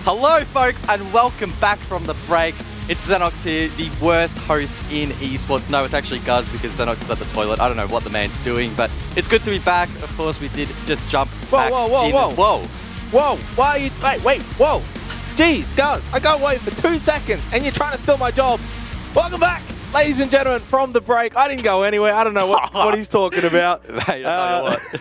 Hello folks and welcome back from the break. It's Xenox here, the worst host in esports. No, it's actually Guz because Xenox is at the toilet. I don't know what the man's doing, but it's good to be back. Of course, we did just jump back in. Whoa, why are you, wait, whoa. Jeez, Guz, I got away for 2 seconds and you're trying to steal my job. Welcome back, ladies and gentlemen, from the break. I didn't go anywhere. I don't know what he's talking about. Mate, I tell you what.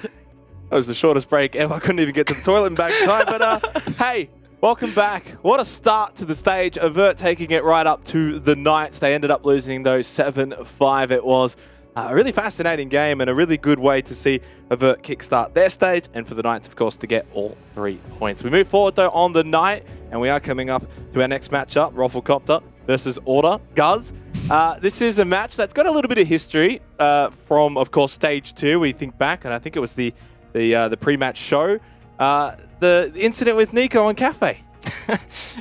That was the shortest break ever. I couldn't even get to the toilet and back in time, but hey. Welcome back. What a start to the stage. Avert taking it right up to the Knights. They ended up losing those 7-5. It was a really fascinating game and a really good way to see Avert kickstart their stage and for the Knights, of course, to get all 3 points. We move forward, though, on the night, and we are coming up to our next matchup, Roflcopter versus Order. Guz, this is a match that's got a little bit of history from, of course, stage 2. We think back, and I think it was the pre-match show. The incident with Nico on Cafe.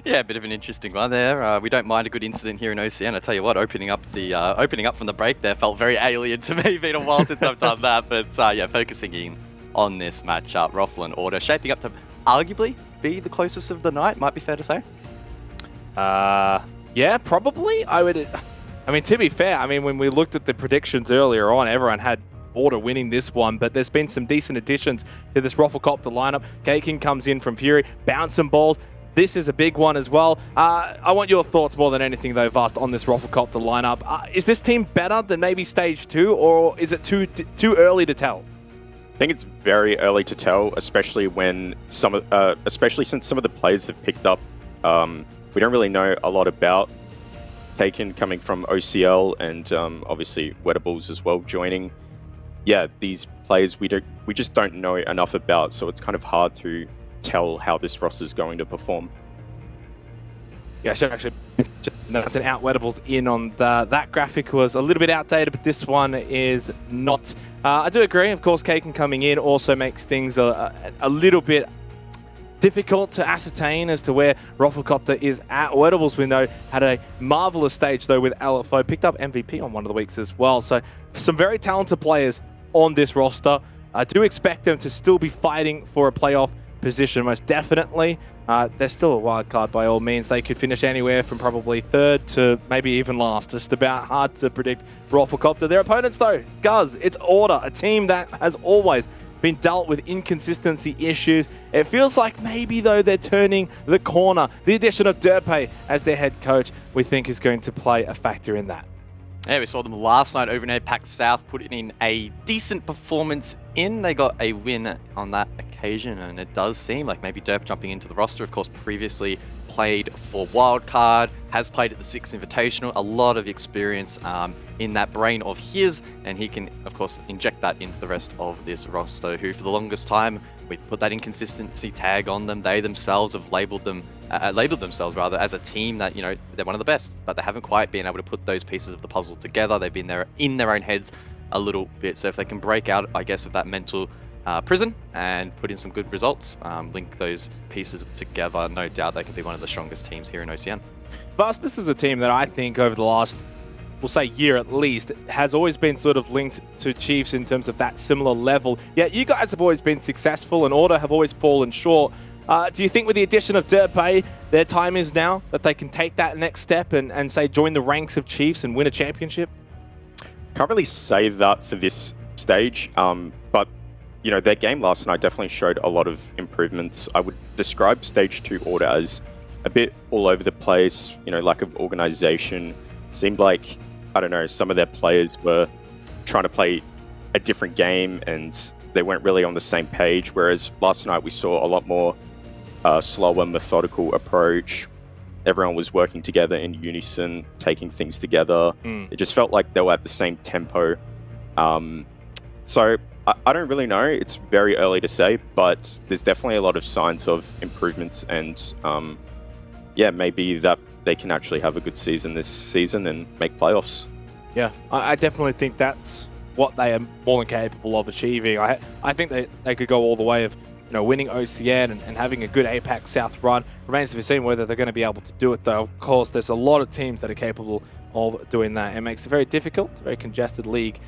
Yeah, a bit of an interesting one there. We don't mind a good incident here in OCN. I tell you what, opening up from the break there felt very alien to me. Been a while since I've done that, but yeah, focusing in on this matchup, Rofl and Order shaping up to arguably be the closest of the night. Might be fair to say. Yeah, probably. I mean, to be fair, I mean, when we looked at the predictions earlier on, everyone had Order winning this one, but there's been some decent additions to this RoflcopterGG lineup. Kakin comes in from Fury, bouncing balls. This is a big one as well. I want your thoughts more than anything, though, Vast, on this RoflcopterGG lineup. Is this team better than maybe Stage 2, or is it too early to tell? I think it's very early to tell, especially when especially since some of the players have picked up. We don't really know a lot about Kakin coming from OCL and obviously Wettables as well joining. Yeah, these players we just don't know enough about, so it's kind of hard to tell how this roster is going to perform. Yeah, I should actually that's an out Wettables in on that graphic was a little bit outdated, but this one is not. I do agree. Of course, Kakin coming in also makes things a little bit difficult to ascertain as to where RoflcopterGG is at. Wettables, we know, had a marvelous stage, though, with LFO. Picked up MVP on one of the weeks as well. So some very talented players on this roster. I do expect them to still be fighting for a playoff position, most definitely. They're still a wild card by all means. They could finish anywhere from probably 3rd to maybe even last. Just about hard to predict RoflcopterGG. Their opponents, though, Guz, it's Order, a team that has always been dealt with inconsistency issues. It feels like maybe, though, they're turning the corner. The addition of Derpay as their head coach, we think, is going to play a factor in that. Yeah, we saw them last night over in APAC South, putting in a decent performance in. They got a win on that occasion, and it does seem like maybe Derp jumping into the roster. Of course, previously played for Wildcard, has played at the 6th Invitational, a lot of experience in that brain of his, and he can, of course, inject that into the rest of this roster, who for the longest time, we've put that inconsistency tag on them. They themselves have labeled themselves as a team that, you know, they're one of the best, but they haven't quite been able to put those pieces of the puzzle together. They've been there in their own heads a little bit. So if they can break out, I guess, of that mental prison and put in some good results, link those pieces together, no doubt they can be one of the strongest teams here in OCN. Vast, this is a team that I think over the last, we'll say year at least, has always been sort of linked to Chiefs in terms of that similar level. Yet you guys have always been successful and Order have always fallen short. Do you think with the addition of Derpay, their time is now that they can take that next step and say join the ranks of Chiefs and win a championship? Can't really say that for this stage, but you know, their game last night definitely showed a lot of improvements. I would describe Stage 2 Order as a bit all over the place, you know, lack of organization. Seemed like, I don't know, some of their players were trying to play a different game and they weren't really on the same page, whereas last night we saw a lot more slower, methodical approach. Everyone was working together in unison, taking things together. It just felt like they were at the same tempo. So I don't really know. It's very early to say, but there's definitely a lot of signs of improvements and yeah, maybe that they can actually have a good season this season and make playoffs. Yeah, I definitely think that's what they are more than capable of achieving. I think they could go all the way of, you know, winning OCN and having a good APAC South run. Remains to be seen whether they're going to be able to do it, though. Of course, there's a lot of teams that are capable of doing that. It makes it very difficult. It's a very congested league.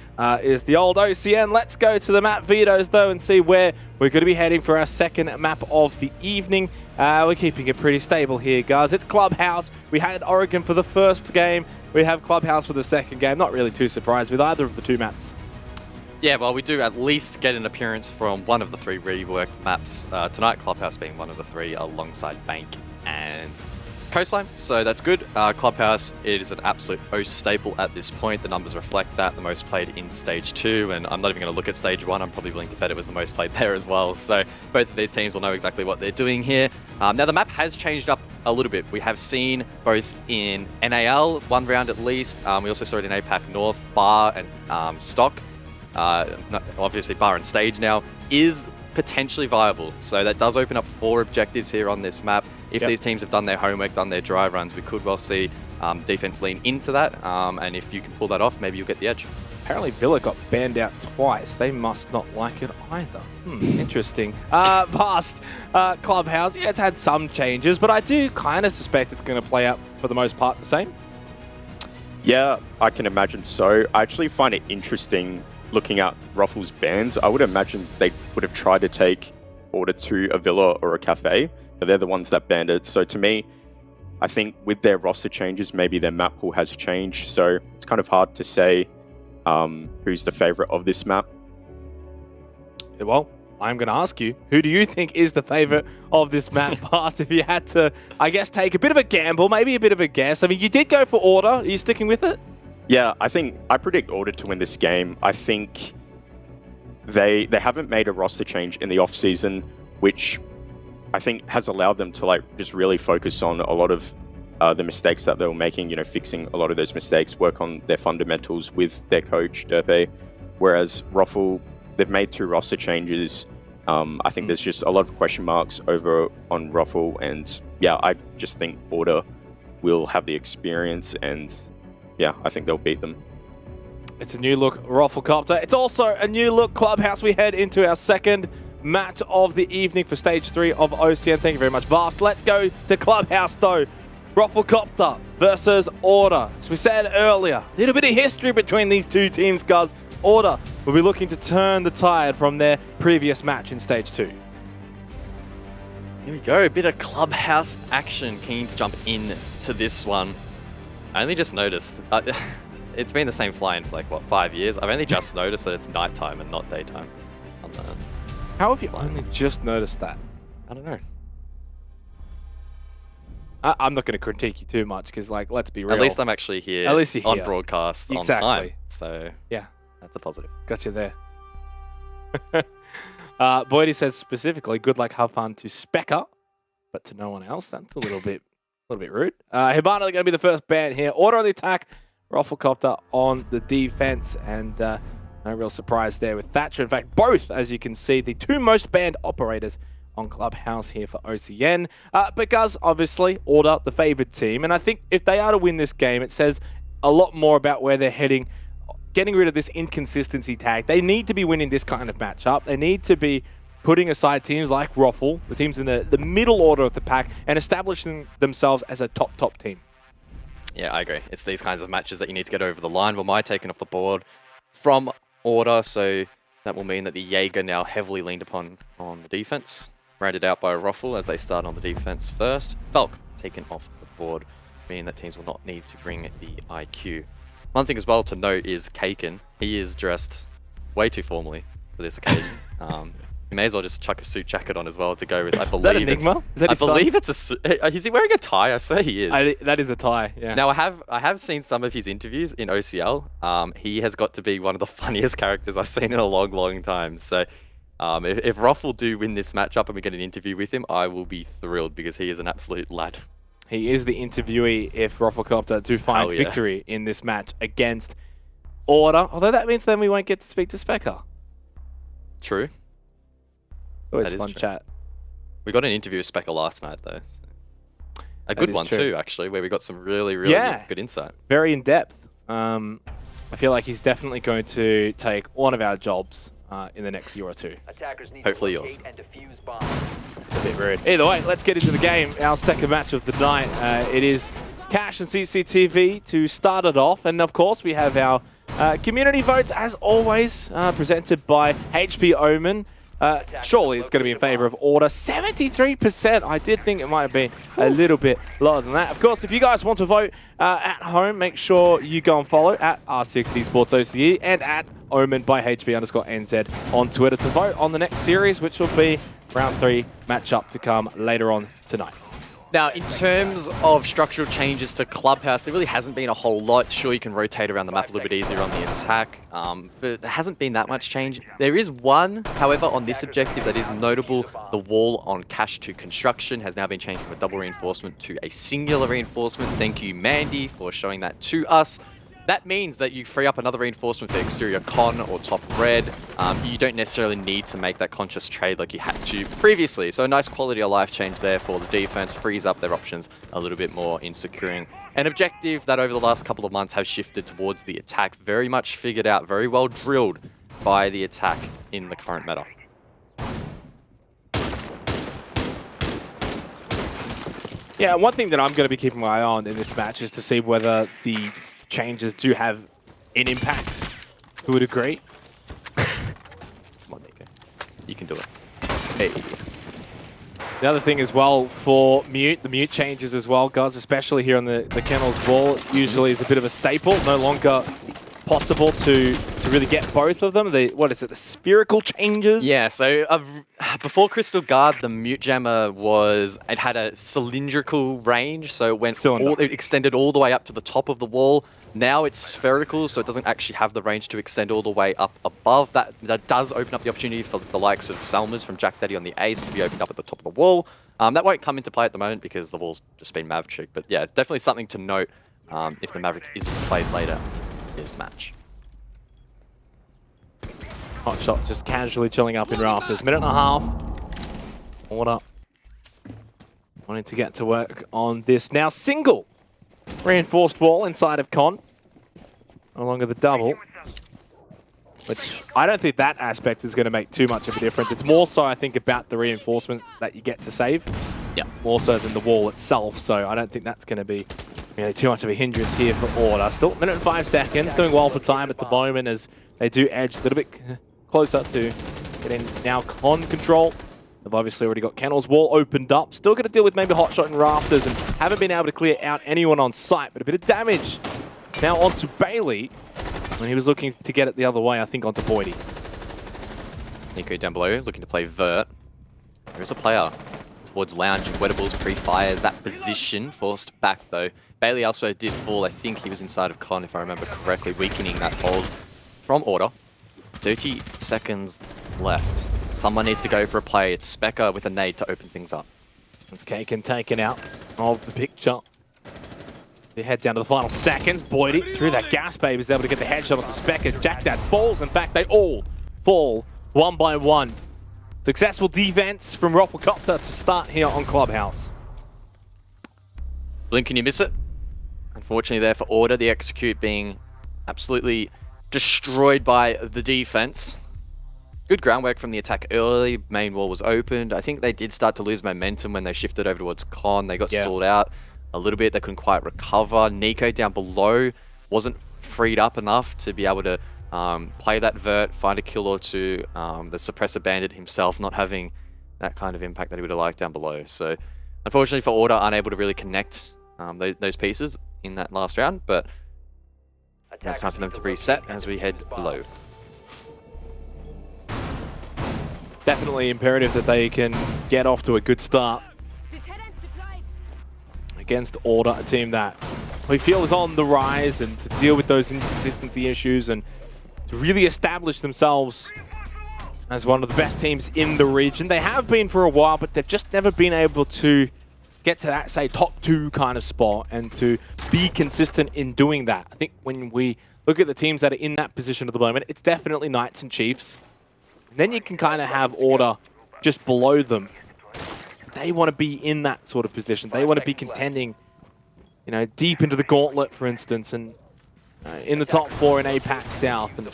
Is the old OCN. Let's go to the map vetoes, though, and see where we're going to be heading for our second map of the evening. We're keeping it pretty stable here, guys. It's Clubhouse. We had Oregon for the first game. We have Clubhouse for the second game. Not really too surprised with either of the two maps. Yeah, well, we do at least get an appearance from one of the three reworked maps tonight, Clubhouse being one of the three, alongside Bank and Coastline, so that's good. Clubhouse, it is an absolute O staple at this point. The numbers reflect that. The most played in Stage 2, and I'm not even going to look at Stage 1. I'm probably willing to bet it was the most played there as well. So both of these teams will know exactly what they're doing here. Now, the map has changed up a little bit. We have seen both in NAL, one round at least. We also saw it in APAC North, Bar and Stock. Obviously, Bar and Stage now is potentially viable. So that does open up 4 objectives here on this map. If these teams have done their homework, done their dry runs, we could well see defense lean into that. And if you can pull that off, maybe you'll get the edge. Apparently Villa got banned out twice. They must not like it either. Interesting. Past Clubhouse, yeah, it's had some changes, but I do kind of suspect it's going to play out for the most part the same. Yeah, I can imagine so. I actually find it interesting looking at Ruffle's bans. I would imagine they would have tried to take Order to a Villa or a Cafe, but they're the ones that banned it. So to me, I think with their roster changes, maybe their map pool has changed. So it's kind of hard to say who's the favorite of this map. Well, I'm going to ask you, who do you think is the favorite of this map? Past, if you had to, I guess, take a bit of a gamble, maybe a bit of a guess. I mean, you did go for Order. Are you sticking with it? Yeah, I predict Order to win this game. I think they haven't made a roster change in the off season, which I think has allowed them to just really focus on a lot of the mistakes that they were making. You know, fixing a lot of those mistakes, work on their fundamentals with their coach Derpe. Whereas Ruffle, they've made 2 roster changes. I think there's just a lot of question marks over on Ruffle, and yeah, I just think Order will have the experience, and yeah, I think they'll beat them. It's a new look Roflcopter. It's also a new look Clubhouse. We head into our second match of the evening for Stage 3 of OCN. Thank you very much, Vast. Let's go to Clubhouse, though. Roflcopter versus Order. As we said earlier, a little bit of history between these two teams, guys. Order will be looking to turn the tide from their previous match in Stage 2. Here we go, a bit of Clubhouse action. Keen to jump in to this one. I only just noticed, it's been the same flying for 5 years. I've only just noticed that it's nighttime and not daytime on the How have you only just noticed that? I don't know. I'm not going to critique you too much because, let's be real. At least I'm actually here. At least you're on here. broadcast Exactly. on time. So yeah, that's a positive. Got you there. Boydie says specifically, good luck, have fun to Specker, but to no one else. That's a little bit rude. Hibana going to be the first ban here. Order on the attack, Roflcopter on the defense, and no real surprise there with Thatcher. In fact, both, as you can see, the 2 most banned operators on Clubhouse here for OCN. Because, obviously, Order, the favored team, and I think if they are to win this game, it says a lot more about where they're heading, getting rid of this inconsistency tag. They need to be winning this kind of matchup. They need to be putting aside teams like Ruffle, the teams in the middle order of the pack, and establishing themselves as a top team. Yeah, I agree. It's these kinds of matches that you need to get over the line. Well, my taken off the board from Order, so that will mean that the Jaeger now heavily leaned upon on the defense. Rounded out by Ruffle as they start on the defense first. Valk taken off the board, meaning that teams will not need to bring the IQ. One thing as well to note is Kaken. He is dressed way too formally for this occasion. You may as well just chuck a suit jacket on as well to go with. I believe is that Enigma? Is that his son? it's a suit. Is he wearing a tie? I swear he is. That is a tie, yeah. Now, I have seen some of his interviews in OCL. He has got to be one of the funniest characters I've seen in a long time. So if Ruffle do win this matchup and we get an interview with him, I will be thrilled because he is an absolute lad. He is the interviewee if Roflcopter do find victory in this match against Order. Although that means then we won't get to speak to Specker. True. Always fun chat. We got an interview with Specker last night, though. So. A good one, too, actually, where we got some really good insight. Very in-depth. I feel like he's definitely going to take one of our jobs in the next year or two. Hopefully yours. It's a bit rude. Either way, let's get into the game. Our second match of the night. It is Cash and CCTV to start it off. And of course, we have our community votes, as always, presented by HP Omen. Surely it's going to be in favor of Order. 73%. I did think it might have been a little bit lower than that. Of course, if you guys want to vote at home, make sure you go and follow at R6 Esports OCE and at Omen by HP_NZ on Twitter to vote on the next series, which will be round 3 matchup to come later on tonight. Now, in terms of structural changes to Clubhouse, there really hasn't been a whole lot. Sure, you can rotate around the map a little bit easier on the attack, but there hasn't been that much change. There is one, however, on this objective that is notable. The wall on Cash to Construction has now been changed from a double reinforcement to a singular reinforcement. Thank you, Mandy, for showing that to us. That means that you free up another reinforcement for exterior con or top red. You don't necessarily need to make that conscious trade like you had to previously. So a nice quality of life change there for the defense, frees up their options a little bit more in securing an objective that over the last couple of months has shifted towards the attack. Very much figured out, very well drilled by the attack in the current meta. Yeah, one thing that I'm going to be keeping my eye on in this match is to see whether the changes do have an impact. Who would agree? Come on, Nico. You can do it. Hey. The other thing as well for Mute, the Mute changes as well, guys, especially here on the Kennel's wall, usually is a bit of a staple. No longer possible to really get both of them. What is it, the spherical changes? Yeah, so before Crystal Guard, the Mute Jammer it had a cylindrical range, so it extended all the way up to the top of the wall. Now it's spherical, so it doesn't actually have the range to extend all the way up above. That does open up the opportunity for the likes of Selmas from Jack Daddy on the Ace to be opened up at the top of the wall. That won't come into play at the moment because the wall's just been Maverick, but yeah, it's definitely something to note if the Maverick isn't played later this match. Hotshot just casually chilling up in rafters. Minute and a half. Order wanting to get to work on this now single reinforced wall inside of Con. No longer the double. Which I don't think that aspect is going to make too much of a difference. It's more so, I think, about the reinforcement that you get to save. Yeah. More so than the wall itself. So I don't think that's going to be really too much of a hindrance here for Order. Still, minute and 5 seconds. Doing well for time at the moment as they do edge a little bit closer to getting now Con control. They've obviously already got Kennel's wall opened up. Still going to deal with maybe Hotshot and Rafters and haven't been able to clear out anyone on site, but a bit of damage now onto Bailey when he was looking to get it the other way, I think onto Boydie. Nico down below looking to play Vert. There's a player towards Lounge and Wettables pre-fires that position, forced back though. Bailey also did fall, I think he was inside of Con if I remember correctly, weakening that hold from Order. 30 seconds left. Someone needs to go for a play. It's Specker with a nade to open things up. It's Kaken taken out of the picture. They head down to the final seconds. Boydie through that gas babe is able to get the headshot onto Specker. Jack Dad falls. In fact, they all fall one by one. Successful defense from Roflcopter to start here on Clubhouse. Blink, can you miss it? Unfortunately there for Order, the execute being absolutely destroyed by the defense. Good groundwork from the attack early. Main wall was opened. I think they did start to lose momentum when they shifted over towards Con. They got stalled out a little bit. They couldn't quite recover. Nico down below wasn't freed up enough to be able to play that Vert, find a kill or two. The Suppressor Bandit himself not having that kind of impact that he would have liked down below. So unfortunately for Order, unable to really connect those pieces in that last round, but now it's time for them to reset as we head below. Definitely imperative that they can get off to a good start against Order, a team that we feel is on the rise, and to deal with those inconsistency issues and to really establish themselves as one of the best teams in the region. They have been for a while, but they've just never been able to get to that, say, top 2 kind of spot and to be consistent in doing that. I think when we look at the teams that are in that position at the moment, it's definitely Knights and Chiefs. And then you can kind of have Order just below them. They want to be in that sort of position. They want to be contending, you know, deep into the gauntlet, for instance, and in the top 4 in APAC South. And I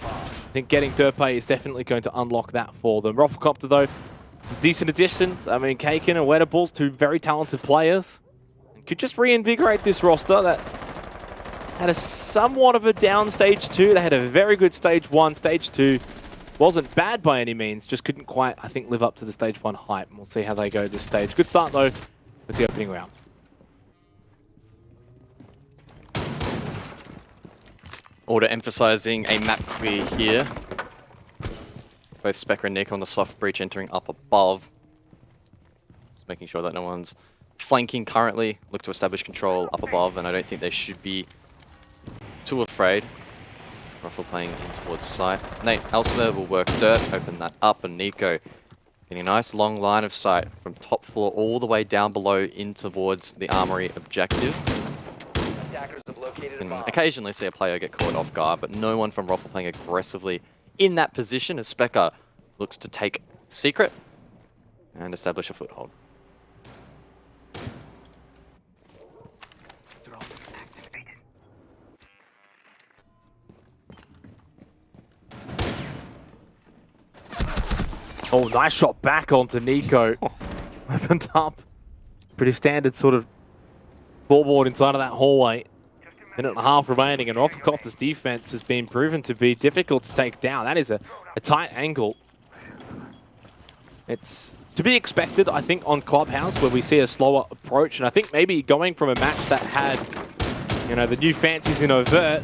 think getting Derpay is definitely going to unlock that for them. Roflcopter, though, some decent additions. I mean, Kaken and Wettables, 2 very talented players. And could just reinvigorate this roster that had a somewhat of a down stage 2. They had a very good stage 1. Stage 2 wasn't bad by any means, just couldn't quite, I think, live up to the stage 1 hype. And we'll see how they go this stage. Good start, though, with the opening round. Order emphasizing a map clear here. Both Specker and Nick on the soft breach entering up above. Just making sure that no one's flanking currently. Look to establish control up above, and I don't think they should be too afraid. Ruffle playing in towards site. Nate elsewhere will work dirt, open that up, and Nico getting a nice long line of sight from top floor all the way down below in towards the armory objective. Can occasionally see a player get caught off guard, but no one from Ruffle playing aggressively in that position as Specker looks to take secret and establish a foothold. Oh, nice shot back onto Nico. Opened up. Pretty standard sort of floorboard inside of that hallway. Minute and a half remaining, and Roflcopter's defense has been proven to be difficult to take down. That is a tight angle. It's to be expected, I think, on Clubhouse, where we see a slower approach. And I think maybe going from a match that had, you know, the new fancies in Overt,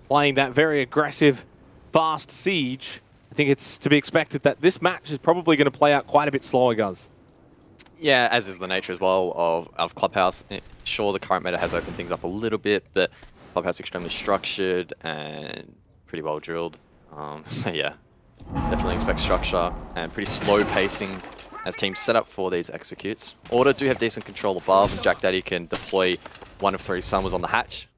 playing that very aggressive, fast siege, I think it's to be expected that this match is probably going to play out quite a bit slower, guys. Yeah, as is the nature as well of Clubhouse. Sure, the current meta has opened things up a little bit, but Clubhouse is extremely structured and pretty well drilled. So yeah, definitely expect structure and pretty slow pacing as teams set up for these executes. Order do have decent control above, and Jack Daddy can deploy 1 of 3 summers on the hatch.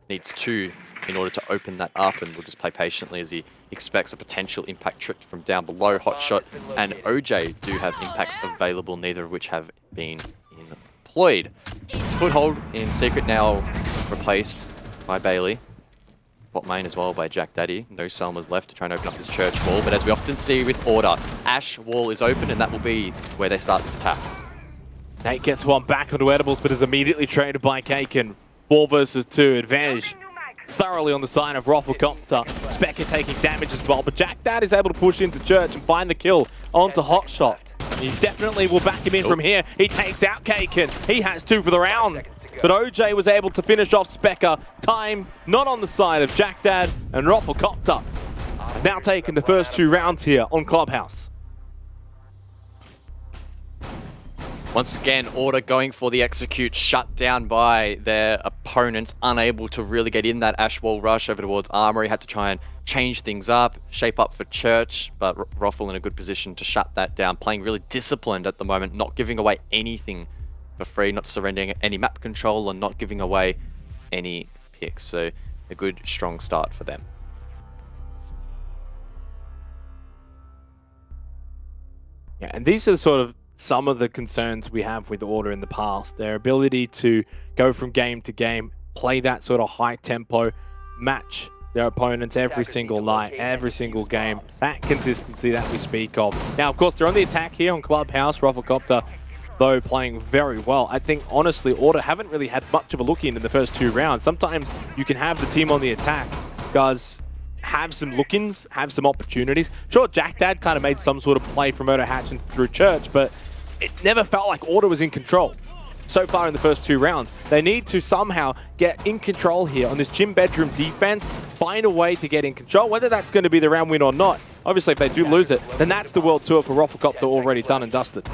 Needs 2 in order to open that up, and will just play patiently as he expects a potential impact trip from down below. Hotshot and OJ do have impacts available, neither of which have been employed. Foothold in secret now replaced by Bailey. Bot main as well by Jack Daddy. No Selmas left to try and open up this church wall, but as we often see with Order, Ash wall is open, and that will be where they start this attack. Nate gets one back onto Edibles, but is immediately traded by Kaken. 4 versus 2 advantage. Thoroughly on the side of Roflcopter. Specker taking damage as well, but Jack Dad is able to push into Church and find the kill onto Hotshot. He definitely will back him in from here. He takes out Kaken. He has 2 for the round. But OJ was able to finish off Specker. Time not on the side of Jack Dad, and Roflcopter have now taken the first 2 rounds here on Clubhouse. Once again, Order going for the execute, shut down by their opponents, unable to really get in that Ash wall rush over towards Armory. Had to try and change things up, shape up for Church, but Ruffle in a good position to shut that down. Playing really disciplined at the moment, not giving away anything for free, not surrendering any map control, and not giving away any picks. So a good, strong start for them. Yeah, and these are sort of some of the concerns we have with Order in the past. Their ability to go from game to game, play that sort of high tempo, match their opponents every single night, every single game. That consistency that we speak of. Now, of course, they're on the attack here on Clubhouse. Roflcopter, though, playing very well. I think, honestly, Order haven't really had much of a look in the first 2 rounds. Sometimes you can have the team on the attack, guys, have some look-ins, have some opportunities. Sure, Jack Dad kind of made some sort of play from Moto Hatch and through Church, but it never felt like Order was in control so far in the first 2 rounds. They need to somehow get in control here on this gym bedroom defense, find a way to get in control, whether that's going to be the round win or not. Obviously, if they do lose it, then that's the World Tour for Roflcopter already done and dusted.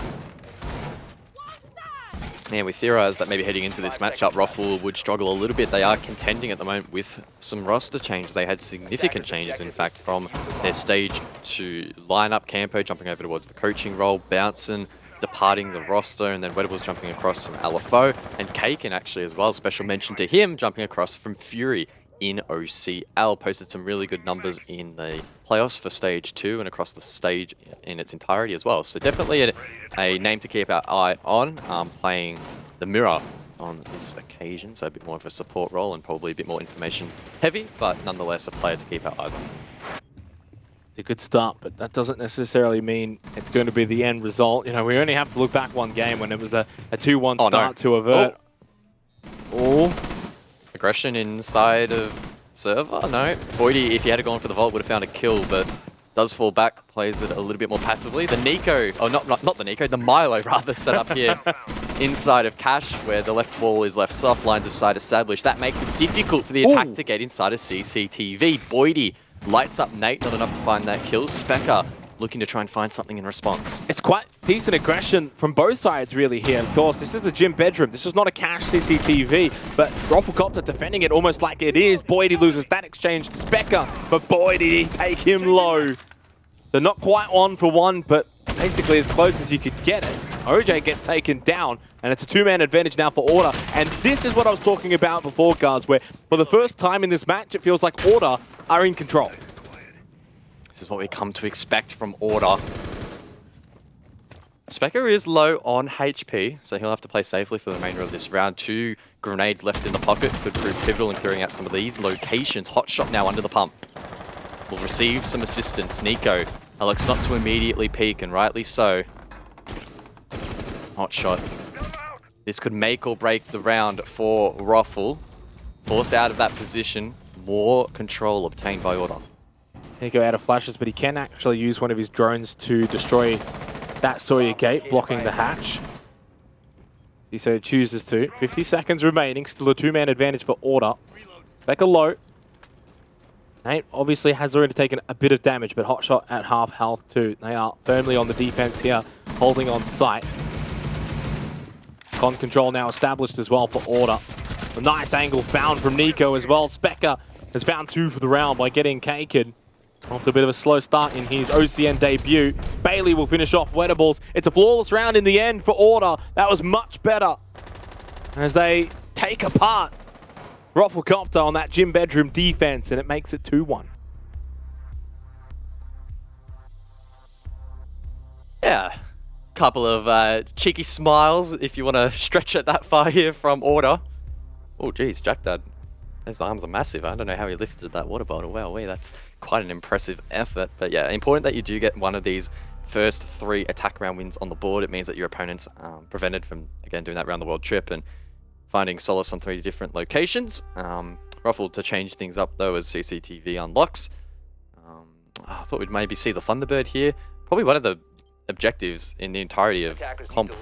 Yeah, we theorised that maybe heading into this matchup, Ruffle would struggle a little bit. They are contending at the moment with some roster change. They had significant changes, in fact, from their stage to lineup. Campo jumping over towards the coaching role, Bouncing departing the roster, and then Wedables jumping across from LFO, and Kaken actually as well. Special mention to him jumping across from Fury in OCL. Posted some really good numbers in the playoffs for stage 2 and across the stage in its entirety as well. So definitely a name to keep our eye on, playing the mirror on this occasion. So a bit more of a support role and probably a bit more information heavy, but nonetheless a player to keep our eyes on. It's a good start, but that doesn't necessarily mean it's going to be the end result. You know, we only have to look back one game when it was a 2-1 start to Avert. Oh, Aggression inside of server? No. Boydie, if he had gone for the vault, would have found a kill, but does fall back, plays it a little bit more passively. The Nico, oh, not the Nico, the Milo rather, set up here inside of Cash, where the left wall is left soft, lines of sight established. That makes it difficult for the attack to get inside of CCTV. Boydie lights up Nate, not enough to find that kill. Specker looking to try and find something in response. it's quite decent aggression from both sides really here. Of course, this is a gym bedroom. This is not a Cash CCTV, but Roflcopter defending it almost like it is. Boydie loses that exchange to Specker, but Boydie take him low. They're not quite 1 for 1, but basically as close as you could get it. OJ gets taken down, and it's a 2-man advantage now for Order. And this is what I was talking about before, guys, where for the first time in this match, it feels like Order are in control. This is what we come to expect from Order. Specker is low on HP, so he'll have to play safely for the remainder of this round. 2 grenades left in the pocket could prove pivotal in clearing out some of these locations. Hot shot now under the pump. Will receive some assistance. Nico elects not to immediately peek, and rightly so. Hot shot. This could make or break the round for Rofl. Forced out of that position, more control obtained by Order. Nico out of flashes, but he can actually use one of his drones to destroy that Sawyer gate, blocking the hatch. He so chooses to. 50 seconds remaining, still a 2-man advantage for Order. Specker low. Nate obviously has already taken a bit of damage, but hot shot at half health too. They are firmly on the defense here, holding on site. Con control now established as well for Order. A nice angle found from Nico as well. Specker has found 2 for the round by getting Kaken. After a bit of a slow start in his OCN debut, Bailey will finish off Wettables. It's a flawless round in the end for Order. That was much better as they take apart Roflcopter on that gym bedroom defense, and it makes it 2-1. Yeah, couple of cheeky smiles if you want to stretch it that far here from Order. Oh geez, Jack Dad, his arms are massive. I don't know how he lifted that water bottle. Wow, that's quite an impressive effort. But yeah, important that you do get one of these first 3 attack round wins on the board. It means that your opponent's prevented from, again, doing that round the world trip and finding solace on 3 different locations. Rofl to change things up though as CCTV unlocks. I thought we'd maybe see the Thunderbird here. Probably one of the objectives in the entirety of comp,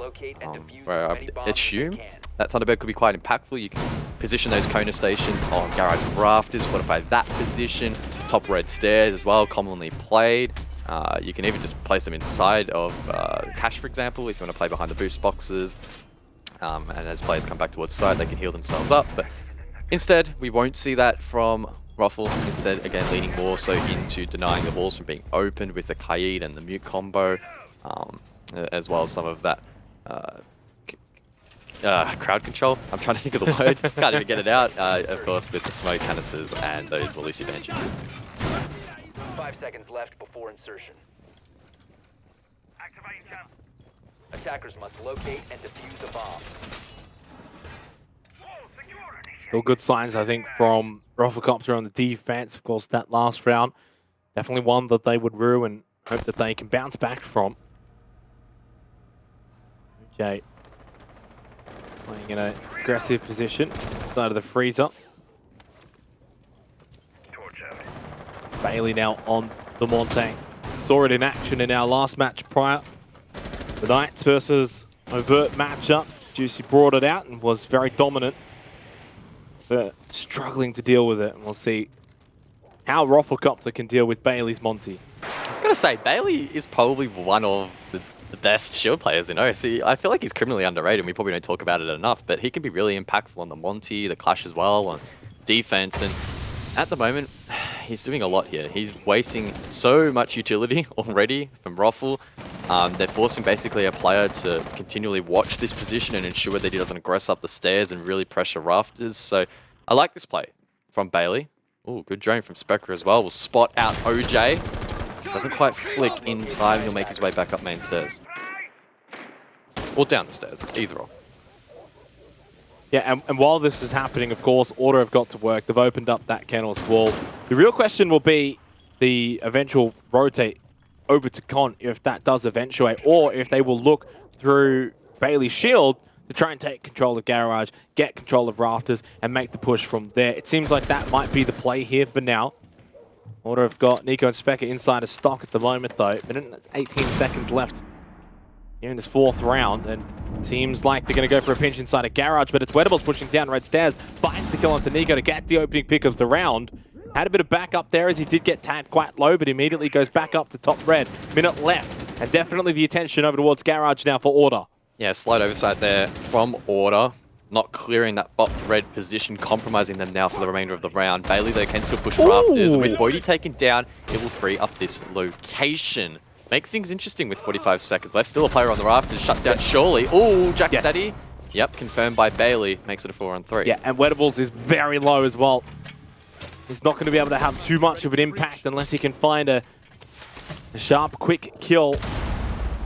where I assume that Thunderbird could be quite impactful. You can position those Kona stations on garage rafters, fortify that position. Top red stairs as well, commonly played. You can even just place them inside of Cash, for example, if you want to play behind the boost boxes. And as players come back towards side, they can heal themselves up. But instead, we won't see that from Rofl. Instead, again, leaning more so into denying the walls from being opened with the Kaid and the mute combo, as well as some of that crowd control. I'm trying to think of the word. Can't even get it out. Of course, with the smoke canisters and those Walusi engines. 5 seconds left before insertion. Attackers must locate and defuse a bomb. Still good signs, I think, from Roflcopter on the defense. Of course, that last round, definitely one that they would rue and hope that they can bounce back from. Okay. Playing in an aggressive position, side of the freezer. Bailey now on the Montang. Saw it in action in our last match prior. The Knights versus Overt matchup. Juicy brought it out and was very dominant, but struggling to deal with it. And we'll see how Roflcopter can deal with Bailey's Monty. I'm gonna say Bailey is probably one of the best shield players in OC. I feel like he's criminally underrated and we probably don't talk about it enough, but he can be really impactful on the Monty, the Clash as well, on defense. And at the moment, he's doing a lot here. He's wasting so much utility already from Rofl. They're forcing basically a player to continually watch this position and ensure that he doesn't aggress up the stairs and really pressure rafters. So I like this play from Bailey. Oh, good drone from Specker as well. Will spot out OJ. Doesn't quite flick in time. He'll make his way back up main stairs. Or down the stairs, either or. Yeah, and while this is happening, of course, Order have got to work. They've opened up that kennels wall. The real question will be the eventual rotate over to Con, if that does eventuate, or if they will look through Bailey's shield to try and take control of Garage, get control of Rafters, and make the push from there. It seems like that might be the play here for now. Order have got Nico and Specker inside of stock at the moment, though. 18 seconds left here in this fourth round, and seems like they're going to go for a pinch inside of Garage, but it's Wettables pushing down red stairs, finds the kill onto Nico to get the opening pick of the round. Had a bit of backup there as he did get tagged quite low, but immediately goes back up to top red. Minute left, and definitely the attention over towards Garage now for Order. Yeah, slight oversight there from Order. Not clearing that bot red position, compromising them now for the remainder of the round. Bailey, though, can still push Rafters, and with Bodhi taken down, it will free up this location. Makes things interesting with 45 seconds left. Still a player on the Rafters, shut down surely. Oh, Jack Daddy. Yep, confirmed by Bailey. Makes it a 4-on-3. Yeah, and Wettables is very low as well. He's not going to be able to have too much of an impact unless he can find a sharp, quick kill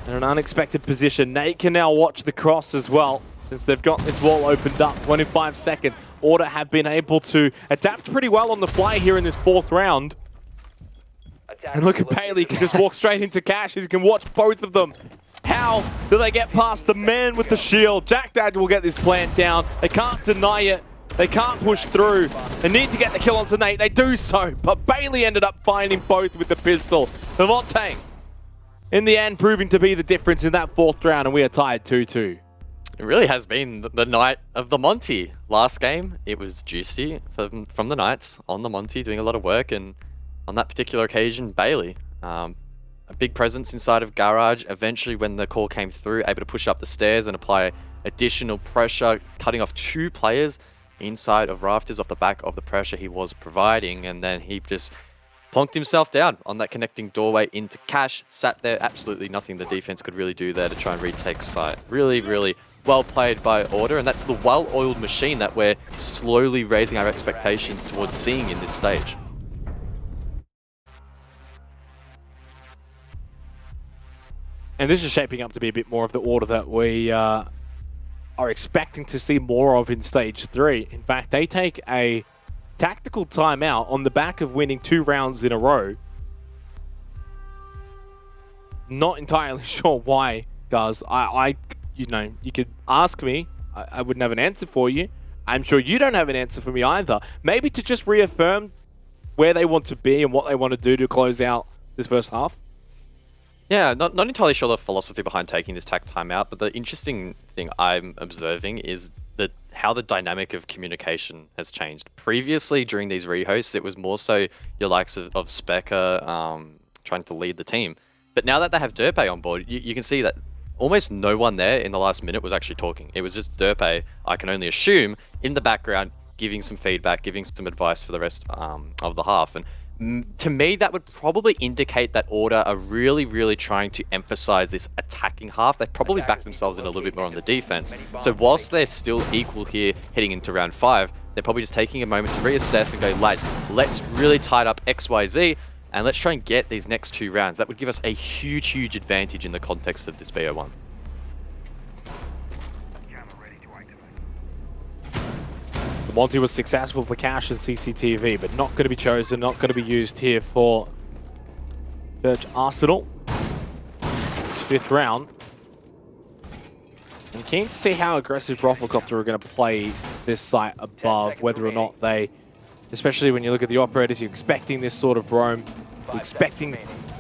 in an unexpected position. Nate can now watch the cross as well, since they've got this wall opened up. 25 seconds. Order have been able to adapt pretty well on the fly here in this fourth round. And look at Bailey, he can just walk straight into Cash. He can watch both of them. How do they get past the man with the shield? Jack Dad will get this plant down. They can't deny it. They can't push through. They need to get the kill onto Nate. They do so, but Bailey ended up finding both with the pistol. Levante, in the end, proving to be the difference in that fourth round, and we are tied 2-2. It really has been the night of the Monty. Last game, it was juicy from the Knights on the Monty, doing a lot of work, and on that particular occasion, Bailey. A big presence inside of Garage. Eventually, when the call came through, able to push up the stairs and apply additional pressure, cutting off 2 players inside of Rafters off the back of the pressure he was providing, and then he just plonked himself down on that connecting doorway into Cash. Sat there, absolutely nothing the defense could really do there to try and retake site. Really, really well played by Order, and that's the well-oiled machine that we're slowly raising our expectations towards seeing in this stage. And this is shaping up to be a bit more of the Order that we are expecting to see more of in Stage 3. In fact, they take a tactical timeout on the back of winning 2 rounds in a row. Not entirely sure why, guys. You know, you could ask me. I wouldn't have an answer for you. I'm sure you don't have an answer for me either. Maybe to just reaffirm where they want to be and what they want to do to close out this first half. Yeah, not entirely sure the philosophy behind taking this tack timeout, but the interesting thing I'm observing is that how the dynamic of communication has changed. Previously, during these rehosts, it was more so your likes of Specker trying to lead the team. But now that they have Derpe on board, you can see that almost no one there in the last minute was actually talking. It was just Derpe, I can only assume, in the background, giving some feedback, giving some advice for the rest of the half. And to me, that would probably indicate that Order are really, really trying to emphasize this attacking half. They probably back themselves in a little bit more on the defense. So whilst they're still equal here heading into round 5, they're probably just taking a moment to reassess and go, lads, let's really tight up XYZ and let's try and get these next 2 rounds. That would give us a huge, huge advantage in the context of this BO1. Monty was successful for Cash and CCTV, but not going to be chosen, not going to be used here for Church Arsenal. It's 5th round. I'm keen to see how aggressive Roflcopter are going to play this site above, whether or not they, especially when you look at the operators, you're expecting this sort of roam, you're expecting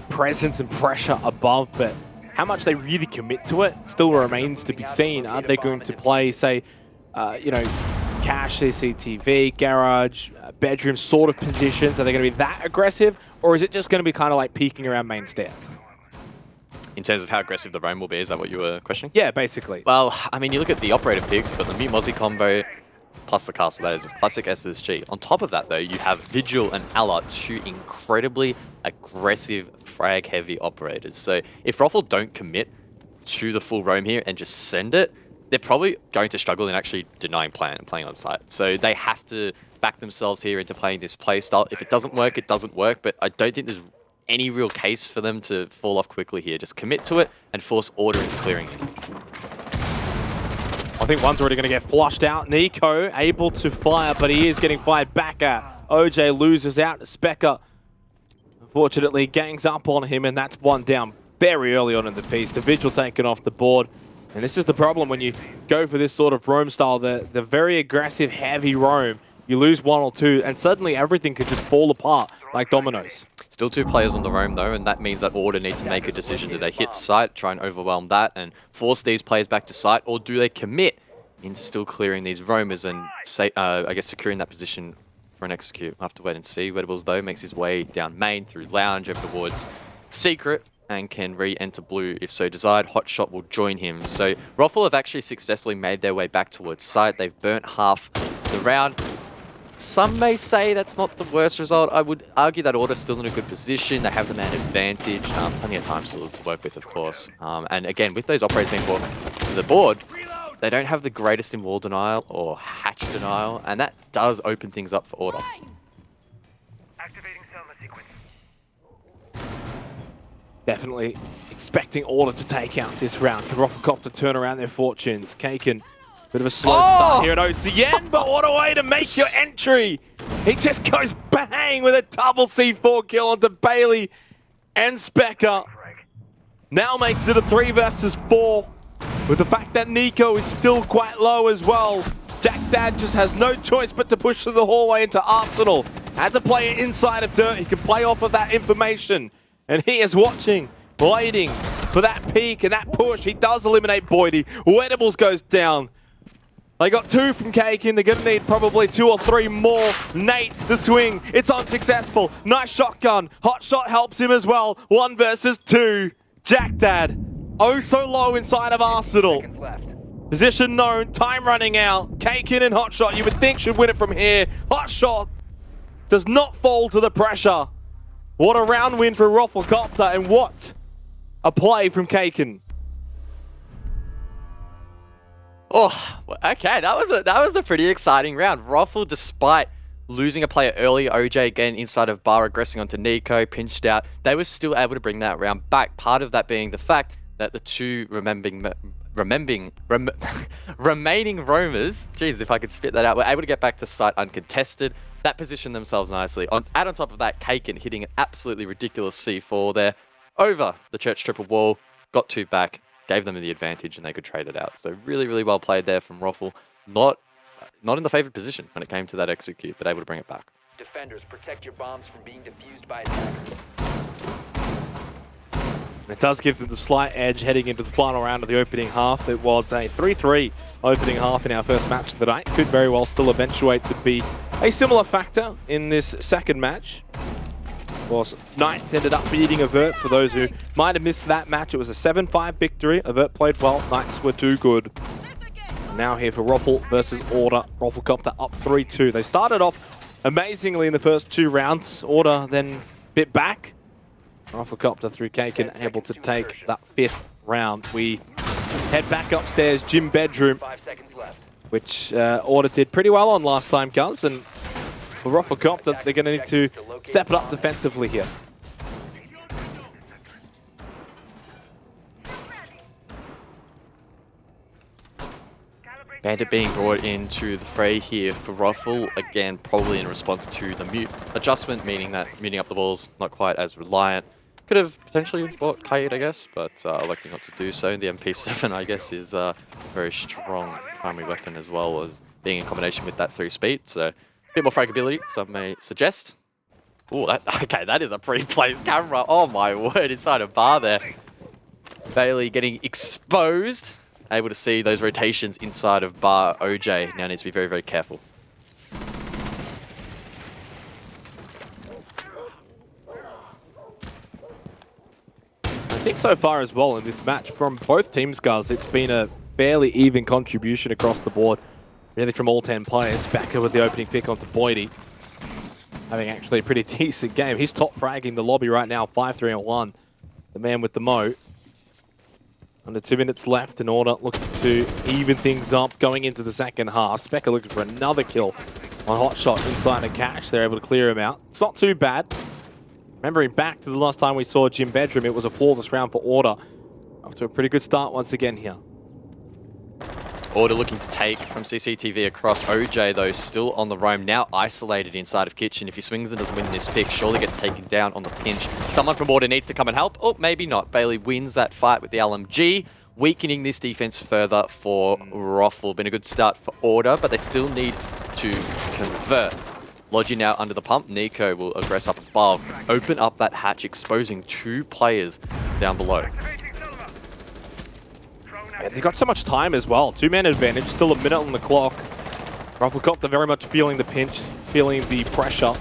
presence and pressure above, but how much they really commit to it still remains to be seen. Are they going to play, say, you know, Cash, CCTV, Garage, bedroom sort of positions? Are they going to be that aggressive? Or is it just going to be kind of like peeking around main stairs? In terms of how aggressive the roam will be, is that what you were questioning? Yeah, basically. Well, I mean, you look at the operator picks, you've got the Mute Mozzie combo, plus the castle, that is with classic SSG. On top of that, though, you have Vigil and Allah, 2 incredibly aggressive, frag-heavy operators. So if Rofl don't commit to the full roam here and just send it, they're probably going to struggle in actually denying plan and playing on site. So they have to back themselves here into playing this play style. If it doesn't work, it doesn't work, but I don't think there's any real case for them to fall off quickly here. Just commit to it and force Order into clearing it. I think one's already going to get flushed out. Nico able to fire, but he is getting fired back at. OJ loses out to Specker. Unfortunately, gangs up on him, and that's one down very early on in the piece. The Vigil taken off the board. And this is the problem when you go for this sort of roam style, the very aggressive, heavy roam. You lose one or two, and suddenly everything could just fall apart like dominoes. Still 2 players on the roam though, and that means that Order need to make a decision. Do they hit site, try and overwhelm that, and force these players back to site, or do they commit into still clearing these roamers and, I guess, securing that position for an execute? We'll have to wait and see. Wedables though makes his way down main through Lounge over towards Secret, and can re-enter blue if so desired. Hotshot will join him. So Rofl have actually successfully made their way back towards site. They've burnt half the round. Some may say that's not the worst result. I would argue that Order's still in a good position. They have the man advantage. Plenty of time still to work with, of course. And again, with those operators being brought to the board, they don't have the greatest in wall denial or hatch denial, and that does open things up for Order. Activating Selma sequence. Definitely expecting Order to take out this round. Can Roflcopter turn around their fortunes? Kaken, bit of a slow start here at OCN, but what a way to make your entry! He just goes bang with a double C4 kill onto Bailey and Specker. Now makes it a 3 versus 4. With the fact that Nico is still quite low as well. Jack Dad just has no choice but to push through the hallway into Arsenal. As a player inside of Dirt, he can play off of that information. And he is watching, waiting for that peek and that push. He does eliminate Boydie. Wedables goes down. They got 2 from Kaken. They're going to need probably 2 or 3 more. Nate, the swing. It's unsuccessful. Nice shotgun. Hotshot helps him as well. 1 versus 2. Jack Dad, oh so low inside of Arsenal. Seconds left. Position known. Time running out. Kaken and Hotshot, you would think, should win it from here. Hotshot does not fall to the pressure. What a round win for Roflcopter, and what a play from Kaken. Oh, okay, that was a pretty exciting round. Rofl, despite losing a player early, OJ again inside of bar, aggressing onto Nico, pinched out, they were still able to bring that round back. Part of that being the fact that the 2 remaining roamers, jeez, if I could spit that out, were able to get back to site uncontested. That positioned themselves nicely. On top of that, Kaken hitting an absolutely ridiculous C4 there over the church triple wall, got 2 back, gave them the advantage, and they could trade it out. So really, really well played there from Rofl. Not in the favored position when it came to that execute, but able to bring it back. Defenders, protect your bombs from being defused by attackers. It does give them the slight edge heading into the final round of the opening half. It was a 3-3 opening half in our first match of the night. Could very well still eventuate to be a similar factor in this second match. Of course, Knights ended up beating Avert. For those who might have missed that match, it was a 7-5 victory. Avert played well. Knights were too good. Now here for Rofl versus Order. Roflcopter up 3-2. They started off amazingly in the first 2 rounds. Order then bit back. Roflcopter through Kaken able to take that 5th round. We head back upstairs, gym bedroom, 5 seconds left. which Order did pretty well on last time, Guz. And for Roflcopter, they're going to need to step it up defensively here. Bandit being brought into the fray here for Rofl, again, probably in response to the mute adjustment, meaning that muting up the walls, not quite as reliant. Could have potentially bought Kite, I guess, but electing not to do so. The MP7, I guess, is a very strong primary weapon as well as being in combination with that 3 speed, so a bit more fragability, some may suggest. Oh, that is a pre-placed camera. Oh my word, inside a bar there. Bailey getting exposed. Able to see those rotations inside of bar. OJ now needs to be very, very careful. I think so far as well in this match from both teams, guys, it's been a fairly even contribution across the board. Really from all 10 players. Becker with the opening pick onto Boydie. Having actually a pretty decent game. He's top fragging the lobby right now, 5-3-1. The man with the moat. Under 2 minutes left in Order, looking to even things up going into the second half. Specker looking for another kill on Hotshot inside a cache. They're able to clear him out. It's not too bad. Remembering back to the last time we saw Gym Bedroom, it was a flawless round for Order. Off to a pretty good start once again here. Order looking to take from CCTV across. OJ, though, still on the roam, now isolated inside of Kitchen. If he swings and doesn't win this pick, surely gets taken down on the pinch. Someone from Order needs to come and help. Oh, maybe not. Bailey wins that fight with the LMG. weakening this defense further for Rofl. Been a good start for Order, but they still need to convert. Logi now under the pump. Nico will aggress up above, open up that hatch, exposing 2 players down below. Activating Selma. Drone Yeah, they got so much time as well. 2-man advantage, still a minute on the clock. Roflcopter very much feeling the pinch, feeling the pressure.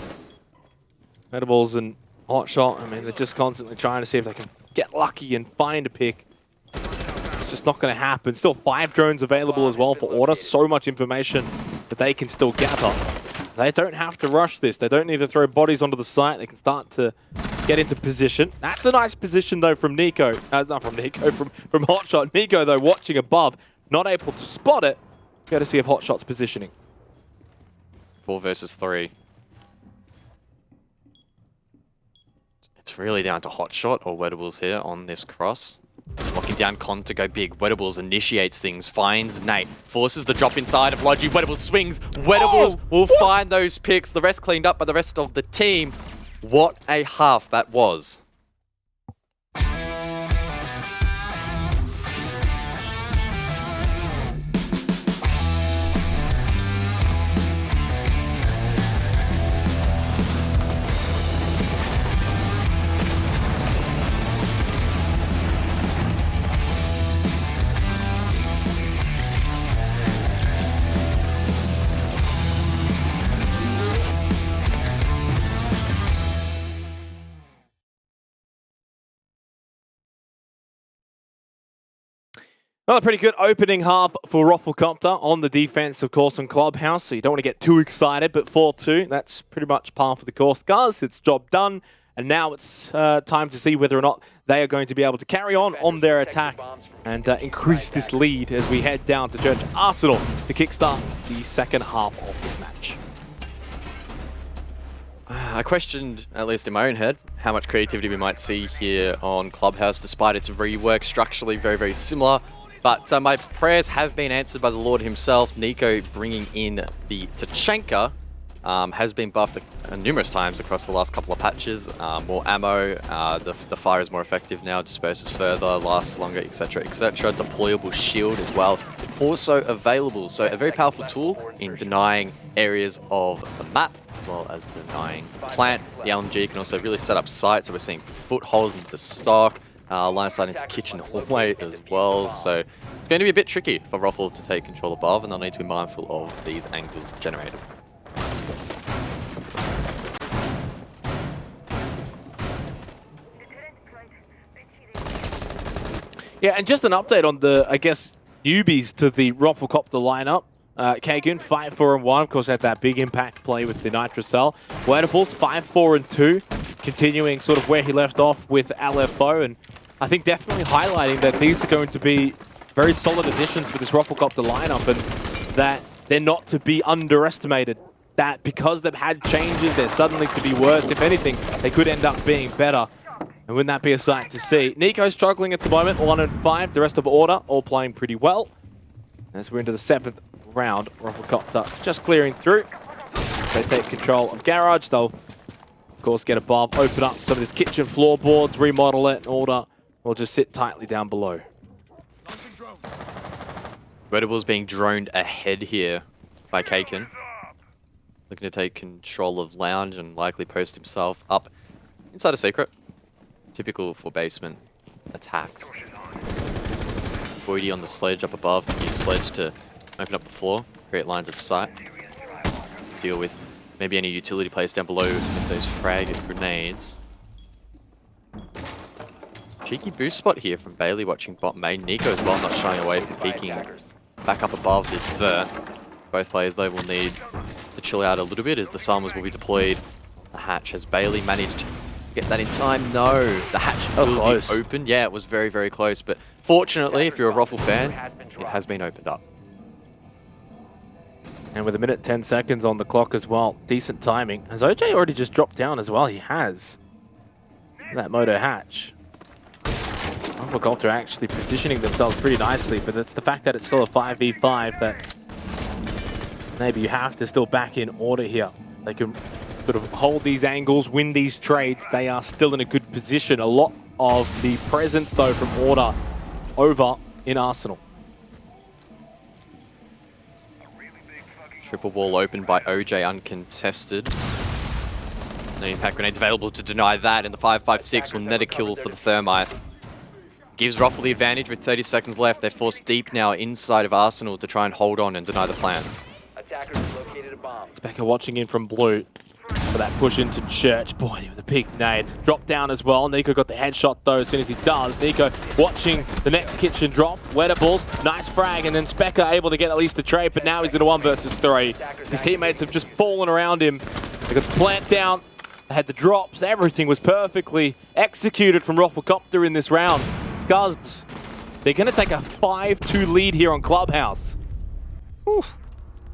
Medibles and Hotshot, I mean, they're just constantly trying to see if they can get lucky and find a pick. It's just not going to happen. Still 5 drones available as well for Order. So much information that they can still gather. They don't have to rush this. They don't need to throw bodies onto the site. They can start to get into position. That's a nice position, though, from Nico. Not from Nico, from Hotshot. Nico, though, watching above, not able to spot it. Courtesy of Hotshot's positioning. 4 versus 3. It's really down to Hotshot or Wedables here on this cross. Locking down Con to go big. Wedables initiates things, finds Nate, forces the drop inside of Logi. Wedables swings. Wedables will find those picks. The rest cleaned up by the rest of the team. What a half that was. Well, a pretty good opening half for Roflcopter on the defense, of course, on Clubhouse, so you don't want to get too excited, but 4-2, that's pretty much par for the course. Guys, it's job done, and now it's time to see whether or not they are going to be able to carry on their attack and increase this lead as we head down to Church Arsenal to kickstart the second half of this match. I questioned, at least in my own head, how much creativity we might see here on Clubhouse, despite its rework, structurally very, very similar. But my prayers have been answered by the Lord himself. Nico bringing in the Tachanka has been buffed numerous times across the last couple of patches. More ammo, the fire is more effective now, disperses further, lasts longer, etc, etc. Deployable shield as well, also available. So a very powerful tool in denying areas of the map, as well as denying plant. The LMG can also really set up sites, so we're seeing footholds into stock. Line of sight into kitchen hallway as well, so it's going to be a bit tricky for Rofl to take control above, and they'll need to be mindful of these angles generated. Yeah, and just an update on the, I guess, newbies to the Roflcopter lineup. Kagan, 5-4-1, of course, had that big impact play with the Nitrocell. Wedables, 5-4-2, continuing sort of where he left off with LFO, and I think definitely highlighting that these are going to be very solid additions for this Roflcopter lineup, and that they're not to be underestimated. That because they've had changes, they're suddenly to be worse. If anything, they could end up being better. And wouldn't that be a sight to see? Nico struggling at the moment, 1-5. The rest of Order all playing pretty well. As we're into the 7th round, Roflcopter just clearing through. They take control of Garage. They'll, of course, get above, open up some of this kitchen floorboards, remodel it, and Order will just sit tightly down below. Wedables being droned ahead here by Kaken. Looking to take control of Lounge and likely post himself up inside a secret. Typical for basement attacks. Voidy on the sledge up above. Can use sledge to open up the floor, create lines of sight. Deal with maybe any utility players down below with those frag grenades. Cheeky boost spot here from Bailey watching bot main. Nico as well, not shying away from peeking back up above this vert. Both players though will need to chill out a little bit as the Summers will be deployed. The hatch, has Bailey managed to get that in time? No, the hatch will be open. Yeah, it was very, very close, but fortunately, if you're a Rofl fan, it has been opened up. And with 1:10 seconds on the clock as well, decent timing. Has OJ already just dropped down as well? He has. That moto hatch. Roflcopter actually positioning themselves pretty nicely, but it's the fact that it's still a 5v5 that maybe you have to still back in Order here. They can sort of hold these angles, win these trades. They are still in a good position. A lot of the presence, though, from Order over in Arsenal. Triple wall open by OJ uncontested. No impact grenades available to deny that, and the 5.56 will net a kill for the Thermite. Gives Ruffle the advantage with 30 seconds left. They're forced deep now inside of Arsenal to try and hold on and deny the plan. Attackers have located a bomb. Specker watching in from blue for that push into Church. Boy, with a big nade. Drop down as well. Nico got the headshot though as soon as he does. Nico watching the next kitchen drop. Wettables, nice frag, and then Specker able to get at least the trade, but now he's in a 1 versus 3. His teammates have just fallen around him. They got the plant down. They had the drops. Everything was perfectly executed from RoflcopterGG in this round. Guys, they're going to take a 5-2 lead here on Clubhouse. Ooh.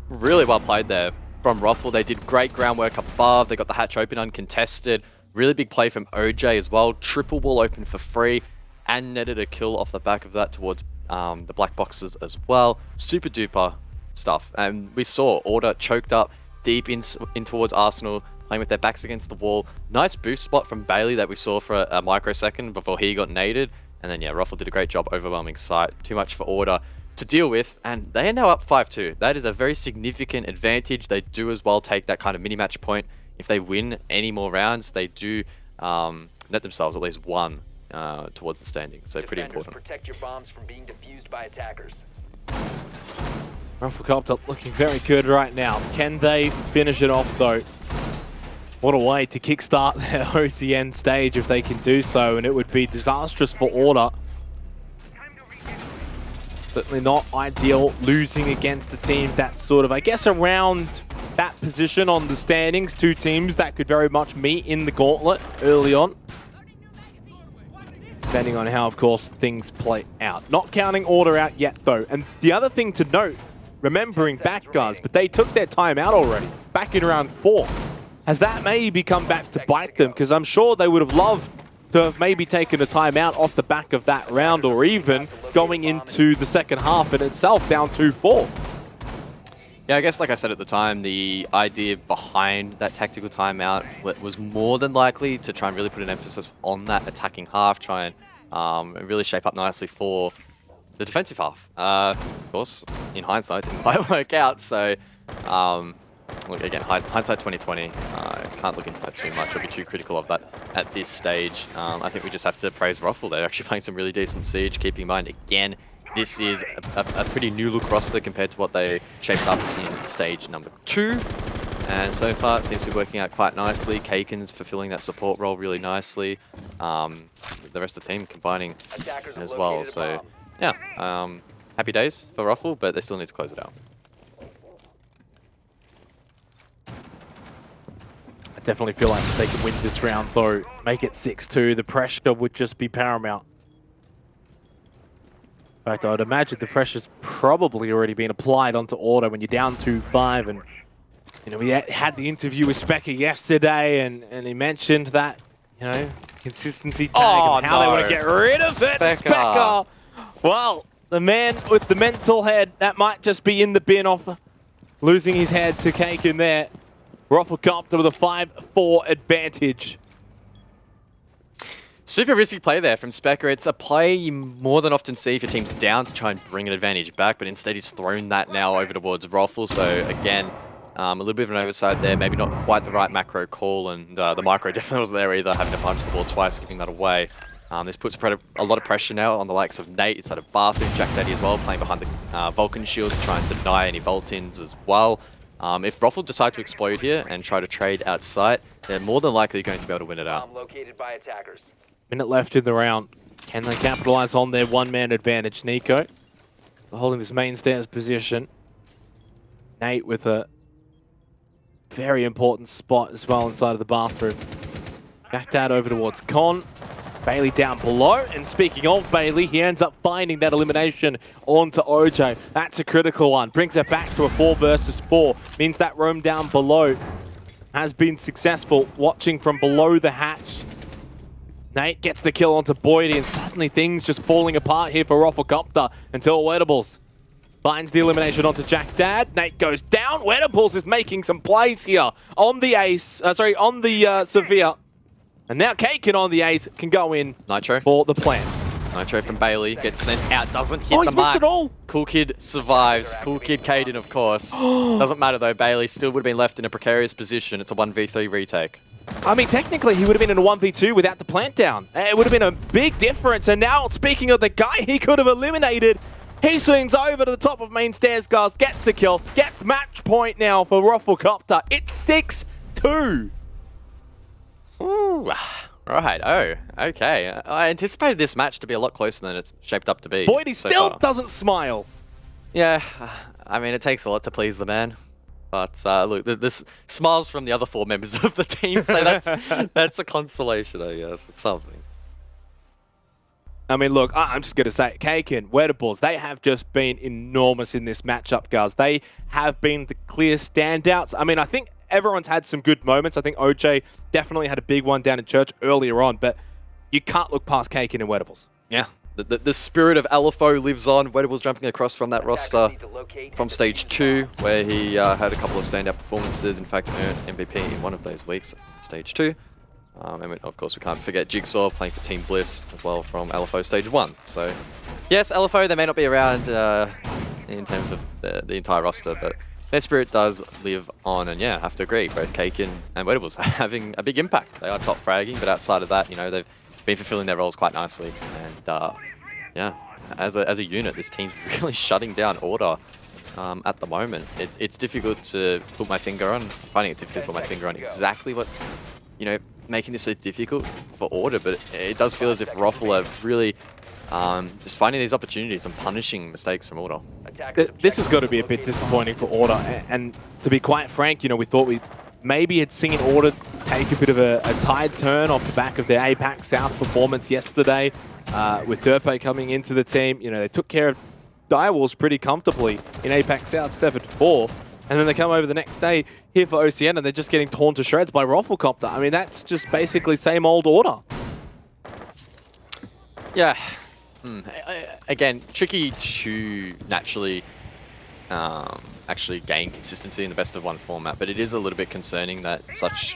Really well played there from Ruffle. They did great groundwork above. They got the hatch open uncontested. Really big play from OJ as well. Triple wall open for free and netted a kill off the back of that towards the black boxes as well. Super duper stuff. And we saw Order choked up deep in towards Arsenal, playing with their backs against the wall. Nice boost spot from Bailey that we saw for a microsecond before he got naded. And then, yeah, Ruffle did a great job overwhelming sight. Too much for Order to deal with, and they are now up 5-2. That is a very significant advantage. They do as well take that kind of mini-match point. If they win any more rounds, they do net themselves at least one towards the standings. So pretty important. Protect your bombs from being defused by attackers. RoflcopterGG looking very good right now. Can they finish it off though? What a way to kickstart their OCN stage if they can do so, and it would be disastrous for Order. Certainly not ideal losing against a team that's sort of, I guess, around that position on the standings. Two teams that could very much meet in the gauntlet early on. Depending on how, of course, things play out. Not counting Order out yet, though. And the other thing to note, remembering back, guys, but they took their time out already, back in round 4. Has that maybe come back to bite them? Because I'm sure they would have loved to have maybe taken a timeout off the back of that round, or even going into the second half in itself down 2-4. Yeah, I guess like I said at the time, the idea behind that tactical timeout was more than likely to try and really put an emphasis on that attacking half, try and really shape up nicely for the defensive half. Of course, in hindsight, didn't quite work out, so look, again, hindsight 2020, can't look into that too much or be too critical of that at this stage. I think we just have to praise Ruffle. They're actually playing some really decent Siege, keeping in mind, again, this is a pretty new look roster compared to what they shaped up in stage number 2. And so far, it seems to be working out quite nicely. Kaken's fulfilling that support role really nicely. The rest of the team combining as well. So, yeah, happy days for Ruffle, but they still need to close it out. I definitely feel like if they can win this round, though, make it 6-2, the pressure would just be paramount. In fact, I would imagine the pressure's probably already been applied onto Order when you're down 2-5. And, you know, we had the interview with Specker yesterday, and he mentioned that, you know, consistency tag and how they want to get rid of it. Specker! Well, the man with the mental head, that might just be in the bin off losing his head to Kaken there. RoflcopterGG with a 5-4 advantage. Super risky play there from Specker. It's a play you more than often see if your team's down to try and bring an advantage back, but instead he's thrown that now over towards Ruffle. So again, a little bit of an oversight there, maybe not quite the right macro call, and the micro definitely wasn't there either, having to punch the ball twice, giving that away. This puts a lot of pressure now on the likes of Nate inside of Bathroom, Jack Daddy as well, playing behind the Vulcan shield to try and deny any Volt-ins as well. If Ruffle decide to explode here and try to trade outside, they're more than likely going to be able to win it out. Located by attackers. Minute left in the round. Can they capitalize on their one-man advantage? Nico holding this main stairs position. Nate with a very important spot as well inside of the bathroom. Backed out over towards Con. Bailey down below, and speaking of Bailey, he ends up finding that elimination onto OJ. That's a critical one. Brings it back to a 4 versus 4. Means that roam down below has been successful. Watching from below the hatch. Nate gets the kill onto Boydie, and suddenly things just falling apart here for RoflcopterGG until Wettables finds the elimination onto Jack Dad. Nate goes down. Wettables is making some plays here on the ace, on the Severe. And now Kaken on the ace can go in Nitro for the plan. Nitro from Bailey gets sent out, doesn't hit Oh, the he's missed mark. it all. Cool Kid survives. Cool Kid Caden, of course. Doesn't matter though, Bailey still would have been left in a precarious position. It's a 1v3 retake. I mean, technically, he would have been in a 1v2 without the plant down. It would have been a big difference. And now, speaking of the guy he could have eliminated, he swings over to the top of main stairs, guys, gets the kill, gets match point now for Roflcopter. It's 6-2. Ooh, right. Oh, okay. I anticipated this match to be a lot closer than it's shaped up to be. Boyd, he so still far. doesn't smile. Yeah, I mean, it takes a lot to please the man. But look, this smiles from the other 4 members of the team, so that's a consolation, I guess. It's something. I mean, look, I'm just going to say, Kaken, Wettables, they have just been enormous in this matchup, guys. They have been the clear standouts. I mean, I think everyone's had some good moments. I think OJ definitely had a big one down in church earlier on, but you can't look past Kaken and Wettables. Yeah, the spirit of LFO lives on. Wettables jumping across from that roster from stage 2, where he had a couple of standout performances. In fact, earned MVP in one of those weeks, stage 2. And of course, we can't forget Jigsaw playing for Team Bliss as well from LFO stage 1. So, yes, LFO, they may not be around in terms of the entire roster, but their spirit does live on. And yeah, I have to agree, both Kaken and Wettables are having a big impact. They are top fragging, but outside of that, you know, they've been fulfilling their roles quite nicely. And yeah, as a unit, this team's really shutting down Order at the moment. It's difficult to put my finger on. I'm finding it difficult to put my finger on exactly what's, you know, making this so difficult for Order, but it does feel as if Rofl are really just finding these opportunities and punishing mistakes from Order. This has got to be a bit disappointing for Order, and to be quite frank, you know, we thought we maybe had seen Order take a bit of a tide turn off the back of their APAC South performance yesterday, with Derpe coming into the team. You know, they took care of Direwolves pretty comfortably in APAC South 7-4. And then they come over the next day here for OCN and they're just getting torn to shreds by Roflcopter. I mean, that's just basically same old Order. Yeah. Again, tricky to naturally actually gain consistency in the best of 1 format, but it is a little bit concerning that such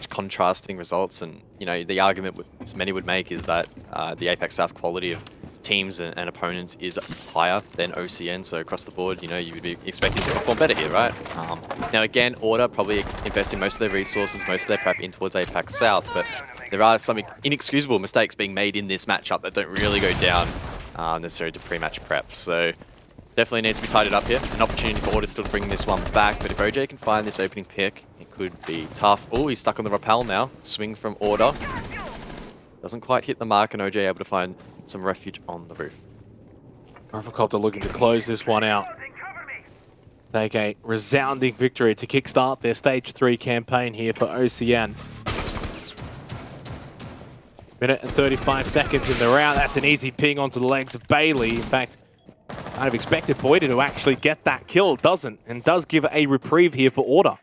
contrasting results. And, you know, the argument many would make is that the APAC South quality of teams and opponents is higher than OCN, so across the board, you know, you would be expecting to perform better here, right? Now again, Order probably investing most of their resources, most of their prep in towards APAC South, but there are some inexcusable mistakes being made in this matchup that don't really go down necessarily to pre-match prep, so definitely needs to be tidied up here. An opportunity for Order still to bring this one back, but if OJ can find this opening pick, it could be tough. Oh, he's stuck on the rappel now. Swing from Order. Doesn't quite hit the mark, and OJ able to find some refuge on the roof. Roflcopter looking to close this one out. Take a resounding victory to kickstart their Stage 3 campaign here for OCN. Minute and 35 seconds in the round. That's an easy ping onto the legs of Bailey. In fact, I'd have expected Boyd to actually get that kill. It doesn't, and does give a reprieve here for Order.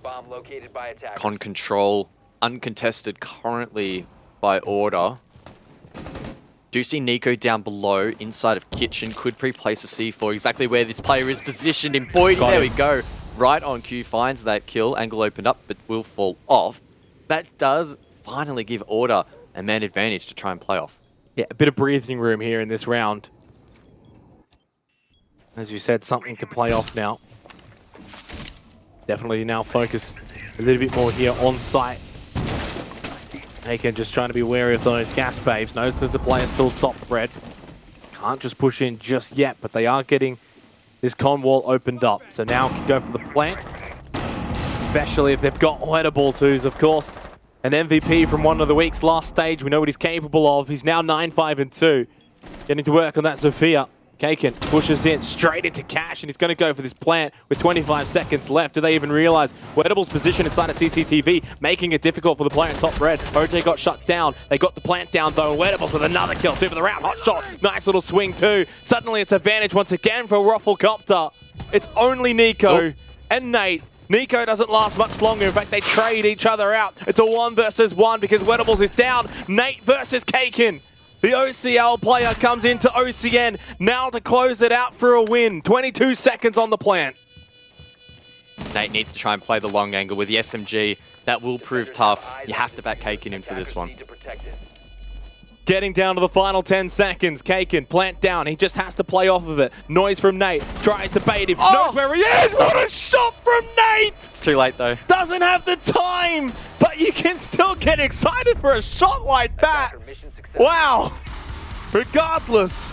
Bomb located by attackers. Con control uncontested currently by Order. Do see Nico down below inside of kitchen. Could pre-place a C4 exactly where this player is positioned in Boyd. There we go. Right on cue, finds that kill. Angle opened up, but will fall off. That does finally give Order a man advantage to try and play off. Yeah, a bit of breathing room here in this round. As you said, something to play off now. Definitely now focus a little bit more here on site. Aiken just trying to be wary of those gas babes. Knows there's a player still top red. Can't just push in just yet, but they are getting this con wall opened up. So now can go for the plant. Especially if they've got Wettables, who's of course an MVP from one of the week's last stage. We know what he's capable of. He's now 9-5-2. Getting to work on that Zofia. Kaken pushes in straight into Cash, and he's going to go for this plant with 25 seconds left. Do they even realize Wettables' position inside of CCTV, making it difficult for the player in top red? OJ got shut down. They got the plant down, though. Wettables with another kill. 2 for the round. Hot shot. Nice little swing, too. Suddenly, it's advantage once again for Roflcopter. It's only Nico and Nate. Nico doesn't last much longer. In fact, they trade each other out. It's a 1 versus 1 because Wettables is down. Nate versus Kaken. The OCL player comes into OCN now to close it out for a win. 22 seconds on the plant. Nate needs to try and play the long angle with the SMG that will prove tough. You have to back Kaken in for this one. Getting down to the final 10 seconds. Kaken, plant down. He just has to play off of it. Noise from Nate. Tries to bait him. Knows where he is. What a shot from Nate! It's too late though. Doesn't have the time, but you can still get excited for a shot like that. Wow. Regardless,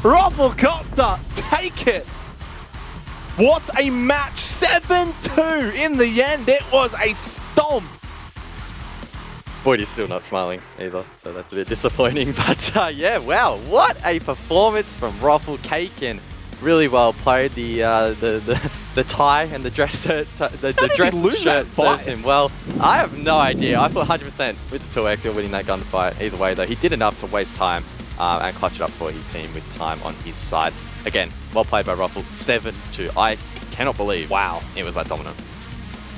Roflcopter, take it. What a match. 7-2 in the end. It was a stomp. Boyd is still not smiling either, so that's a bit disappointing. But yeah, wow, what a performance from RoflcopterGG. Really well played. The tie and the dress shirt, the dress shirt serves him well. I have no idea. I thought 100% with the 2x you're winning that gunfight. Either way though, he did enough to waste time and clutch it up for his team with time on his side. Again, well played by Rofl. 7-2. I cannot believe it was that dominant.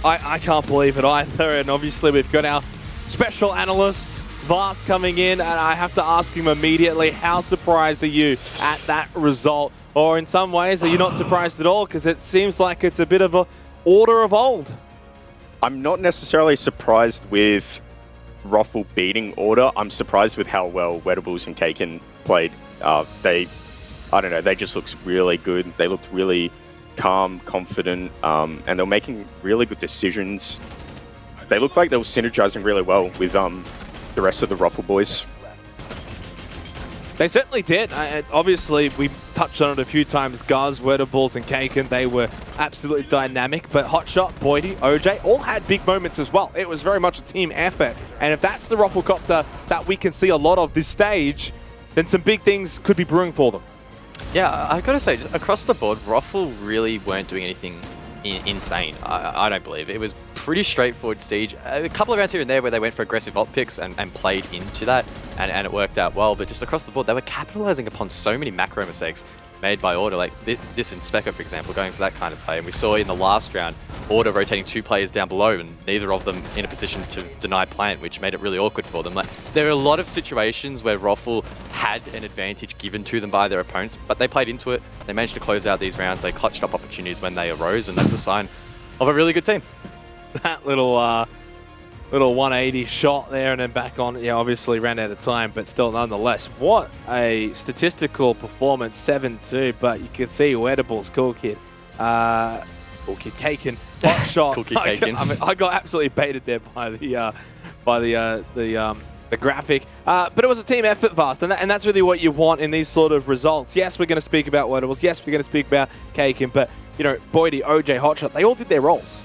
I can't believe it either, and obviously we've got our special analyst, Vast, coming in, and I have to ask him immediately, how surprised are you at that result? Or in some ways, are you not surprised at all? Because it seems like it's a bit of a order of old. I'm not necessarily surprised with Rofl beating Order. I'm surprised with how well Wettables and Kaken played. I don't know, they just looked really good. They looked really calm, confident, and they were making really good decisions. They looked like they were synergizing really well with the rest of the Rofl boys. They certainly did. Obviously, we touched on it a few times. Guz, Wettables, and Kaken, they were absolutely dynamic. But Hotshot, Boydie, OJ, all had big moments as well. It was very much a team effort. And if that's the Roflcopter that we can see a lot of this stage, then some big things could be brewing for them. Yeah, I gotta say, just across the board, Rofl really weren't doing anything insane. I don't believe. It was pretty straightforward siege. A couple of rounds here and there where they went for aggressive op picks and played into that, and it worked out well. But just across the board, they were capitalizing upon so many macro mistakes made by Order, like this in Specca, for example, going for that kind of play. And we saw in the last round, Order rotating 2 players down below, and neither of them in a position to deny plant, which made it really awkward for them. Like, there are a lot of situations where Rofl had an advantage given to them by their opponents, but they played into it. They managed to close out these rounds. They clutched up opportunities when they arose, and that's a sign of a really good team. That little 180 shot there and then back on. Yeah, obviously ran out of time, but still nonetheless, what a statistical performance, 7-2. But you can see Wettables, Cool Kid, Kaken, hot shot. Cool Kid Kaken. I mean, I got absolutely baited there by the graphic. But it was a team effort, Vast, and that's really what you want in these sort of results. Yes, we're going to speak about Wettables. Yes, we're going to speak about Kaken, but you know, Boydie, OJ, Hotshot, they all did their roles.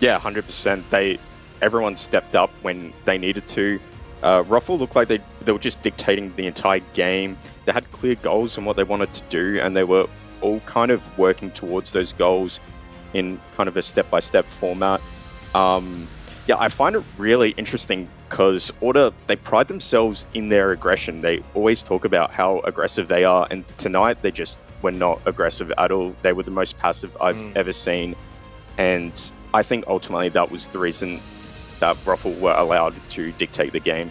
Yeah, 100%. Everyone stepped up when they needed to. Rofl looked like they were just dictating the entire game. They had clear goals on what they wanted to do, and they were all kind of working towards those goals in kind of a step-by-step format. Yeah, I find it really interesting because Order, they pride themselves in their aggression. They always talk about how aggressive they are, and tonight they just were not aggressive at all. They were the most passive I've ever seen, and I think ultimately that was the reason that Rofl were allowed to dictate the game.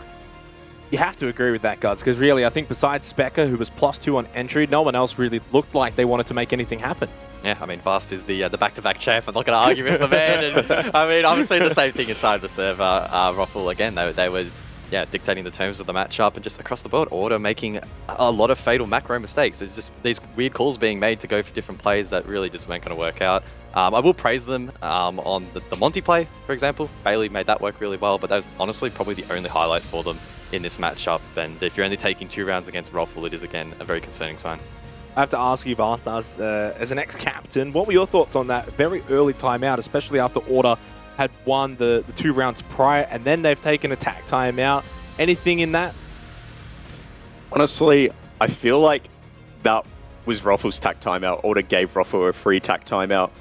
You have to agree with that, Guts, because really, I think besides Specca, who was +2 on entry, no one else really looked like they wanted to make anything happen. Yeah, I mean, Vast is the back-to-back champ. I'm not going to argue with the man. And, I mean, obviously the same thing inside the server. Rofl, again, they were dictating the terms of the matchup, and just across the board, Order making a lot of fatal macro mistakes. It's just these weird calls being made to go for different plays that really just weren't going to work out. I will praise them on the Monty play, for example. Bailey made that work really well, but that was honestly probably the only highlight for them in this matchup. And if you're only taking 2 rounds against Rofl, it is, again, a very concerning sign. I have to ask you, Vast, as an ex-captain, what were your thoughts on that very early timeout, especially after Order had won the 2 rounds prior, and then they've taken a tack timeout? Anything in that? Honestly, I feel like that was Rofl's tack timeout. Order gave Rofl a free tack timeout.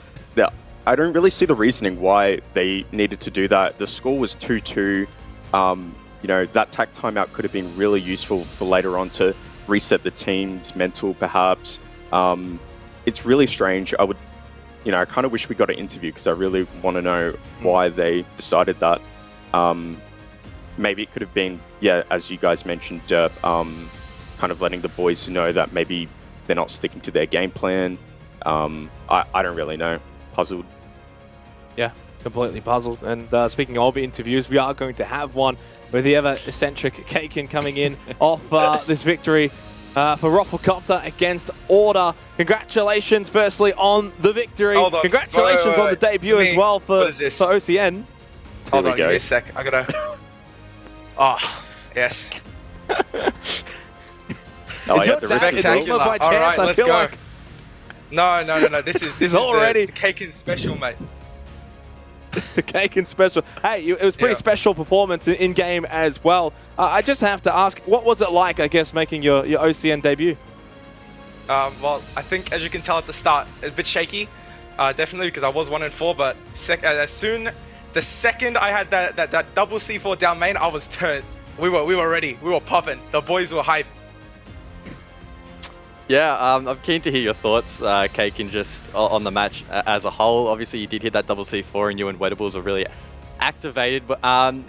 I don't really see the reasoning why they needed to do that. The score was 2-2. You know, that tack timeout could have been really useful for later on to reset the team's mental, perhaps. It's really strange. I kind of wish we got an interview because I really want to know why they decided that. Maybe it could have been, yeah, as you guys mentioned, Derp, kind of letting the boys know that maybe they're not sticking to their game plan. I don't really know. Puzzled. Yeah, completely puzzled. And speaking of interviews, we are going to have one with the ever-eccentric Kaken coming in off this victory for RoflcopterGG against Order. Congratulations, firstly, on the victory. Hold on. Congratulations on the debut as well for What is this? OCN. Hold we on, give go. me a sec. I gotta. Oh, yes. Is your the dad wrist is Spectacular. by All chance? right, I let's feel go. like No. This is already- the Kaken special, mate. the Kaken special. Hey, it was pretty Yeah. special performance in game as well. I just have to ask, what was it like, I guess, making your OCN debut? Well, I think as you can tell at the start, a bit shaky, definitely because I was 1-4. But the second I had that double C4 down main, I was turned. We were ready. We were popping. The boys were hype. Yeah, I'm keen to hear your thoughts, Kaken, just on the match as a whole. Obviously, you did hit that double C4 and you and Wedables were really activated. But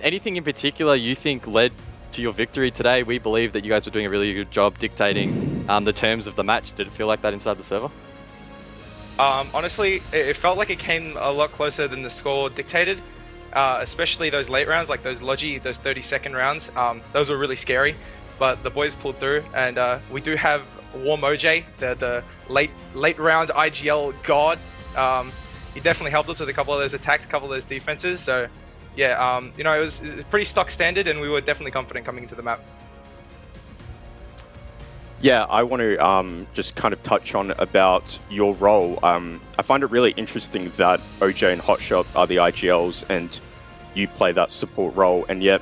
anything in particular you think led to your victory today? We believe that you guys were doing a really good job dictating the terms of the match. Did it feel like that inside the server? Honestly, it felt like it came a lot closer than the score dictated, especially those late rounds, like those Logi, those 30-second rounds. Those were really scary, but the boys pulled through, and we do have Warm OJ, the late round IGL god. He definitely helped us with a couple of those attacks, a couple of those defenses. So, yeah, it was pretty stock standard, and we were definitely confident coming into the map. Yeah, I want to just kind of touch on about your role. I find it really interesting that OJ and Hotshot are the IGLs and you play that support role, and yet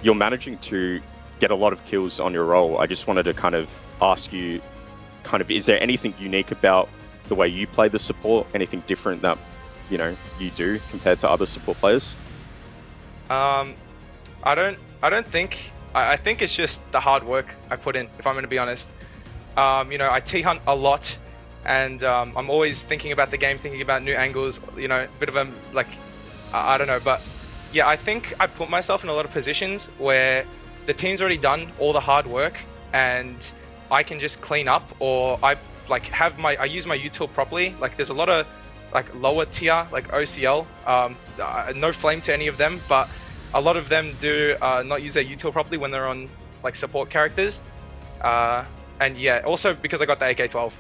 you're managing to get a lot of kills on your role. I just wanted to kind of ask you, is there anything unique about the way you play the support? Anything different that, you do compared to other support players? I don't think. I think it's just the hard work I put in, if I'm going to be honest. I T-hunt a lot, and I'm always thinking about the game, thinking about new angles, a bit of I don't know. But yeah, I think I put myself in a lot of positions where the team's already done all the hard work, and I can just clean up, or I use my util properly. Like there's a lot of lower tier, like OCL, no flame to any of them, but a lot of them do not use their util properly when they're on support characters. And yeah, also because I got the AK-12,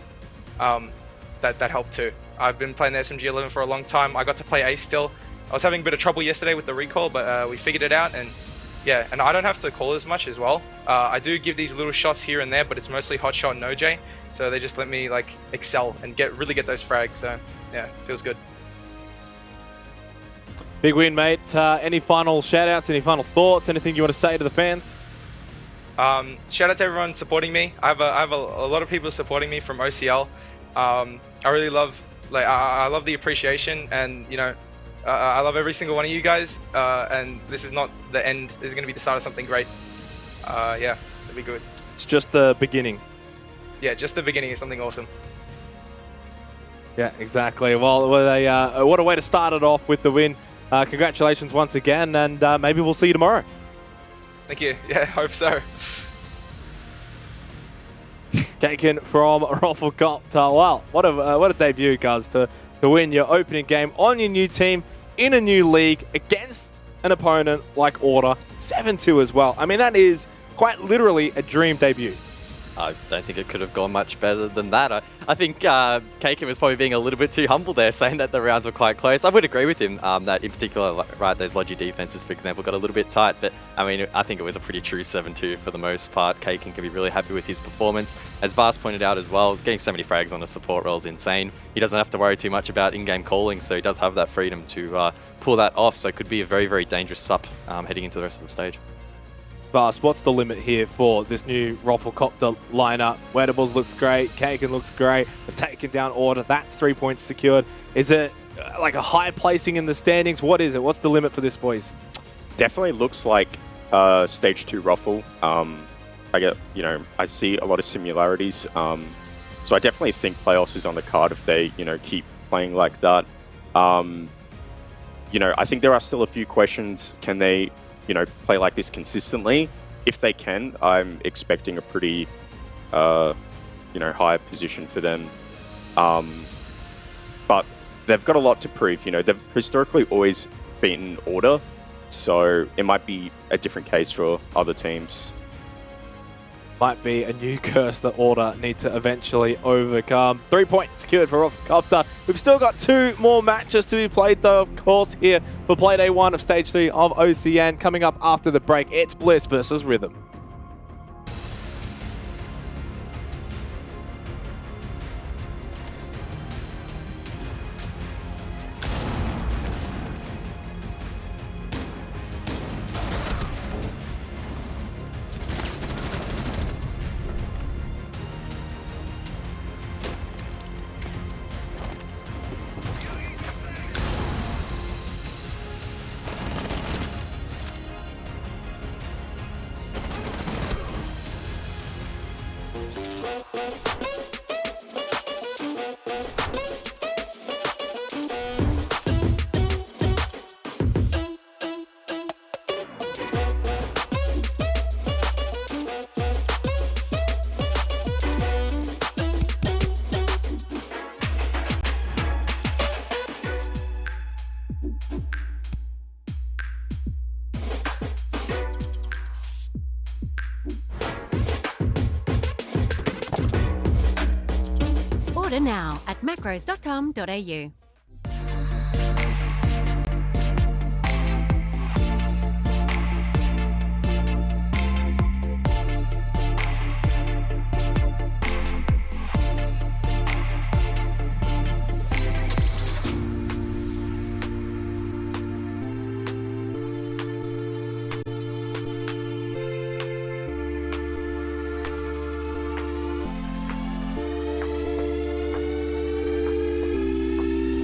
that helped too. I've been playing the SMG-11 for a long time. I got to play Ace still. I was having a bit of trouble yesterday with the recall, but we figured it out, and yeah, and I don't have to call as much as well. I do give these little shots here and there, but it's mostly Hotshot and OJ, so they just let me excel and really get those frags. So yeah, feels good. Big win, mate. Any final shout-outs, any final thoughts, anything you want to say to the fans? Shout out to everyone supporting me. I have a lot of people supporting me from OCL. I really love I love the appreciation, and I love every single one of you guys. And this is not the end. This is going to be the start of something great. Yeah, it'll be good. It's just the beginning. Yeah, just the beginning is something awesome. Yeah, exactly. Well, what a way to start it off with the win. Congratulations once again, and maybe we'll see you tomorrow. Thank you. Yeah, hope so. Kaken from RoflcopterGG. Wow, what a debut, guys, to win your opening game on your new team in a new league against an opponent like Order. 7-2 as well. I mean, that is quite literally a dream debut. I don't think it could have gone much better than that. I think Kaken was probably being a little bit too humble there, saying that the rounds were quite close. I would agree with him that in particular, those Logi defenses, for example, got a little bit tight. But I mean, I think it was a pretty true 7-2 for the most part. Kaken can be really happy with his performance. As Vast pointed out as well, getting so many frags on a support role is insane. He doesn't have to worry too much about in-game calling, so he does have that freedom to pull that off. So it could be a very, very dangerous sup heading into the rest of the stage. Vast, what's the limit here for this new RoflcopterGG lineup? Wedables looks great, Kaken looks great, they've taken down Order, that's 3 points secured. Is it like a high placing in the standings? What is it? What's the limit for this, boys? Definitely looks like Stage 2 Ruffle. I see a lot of similarities. So I definitely think playoffs is on the card if they, keep playing like that. I think there are still a few questions. Can they play like this consistently? If they can, I'm expecting a pretty, high position for them. But they've got a lot to prove. You know, they've historically always beaten Order, so it might be a different case for other teams. Might be a new curse that Order need to eventually overcome. 3 points secured for Roflcopter. We've still got 2 more matches to be played, though, of course, here for Playday 1 of Stage 3 of OCN. Coming up after the break, it's Bliss versus Rhythm. Order now at macros.com.au.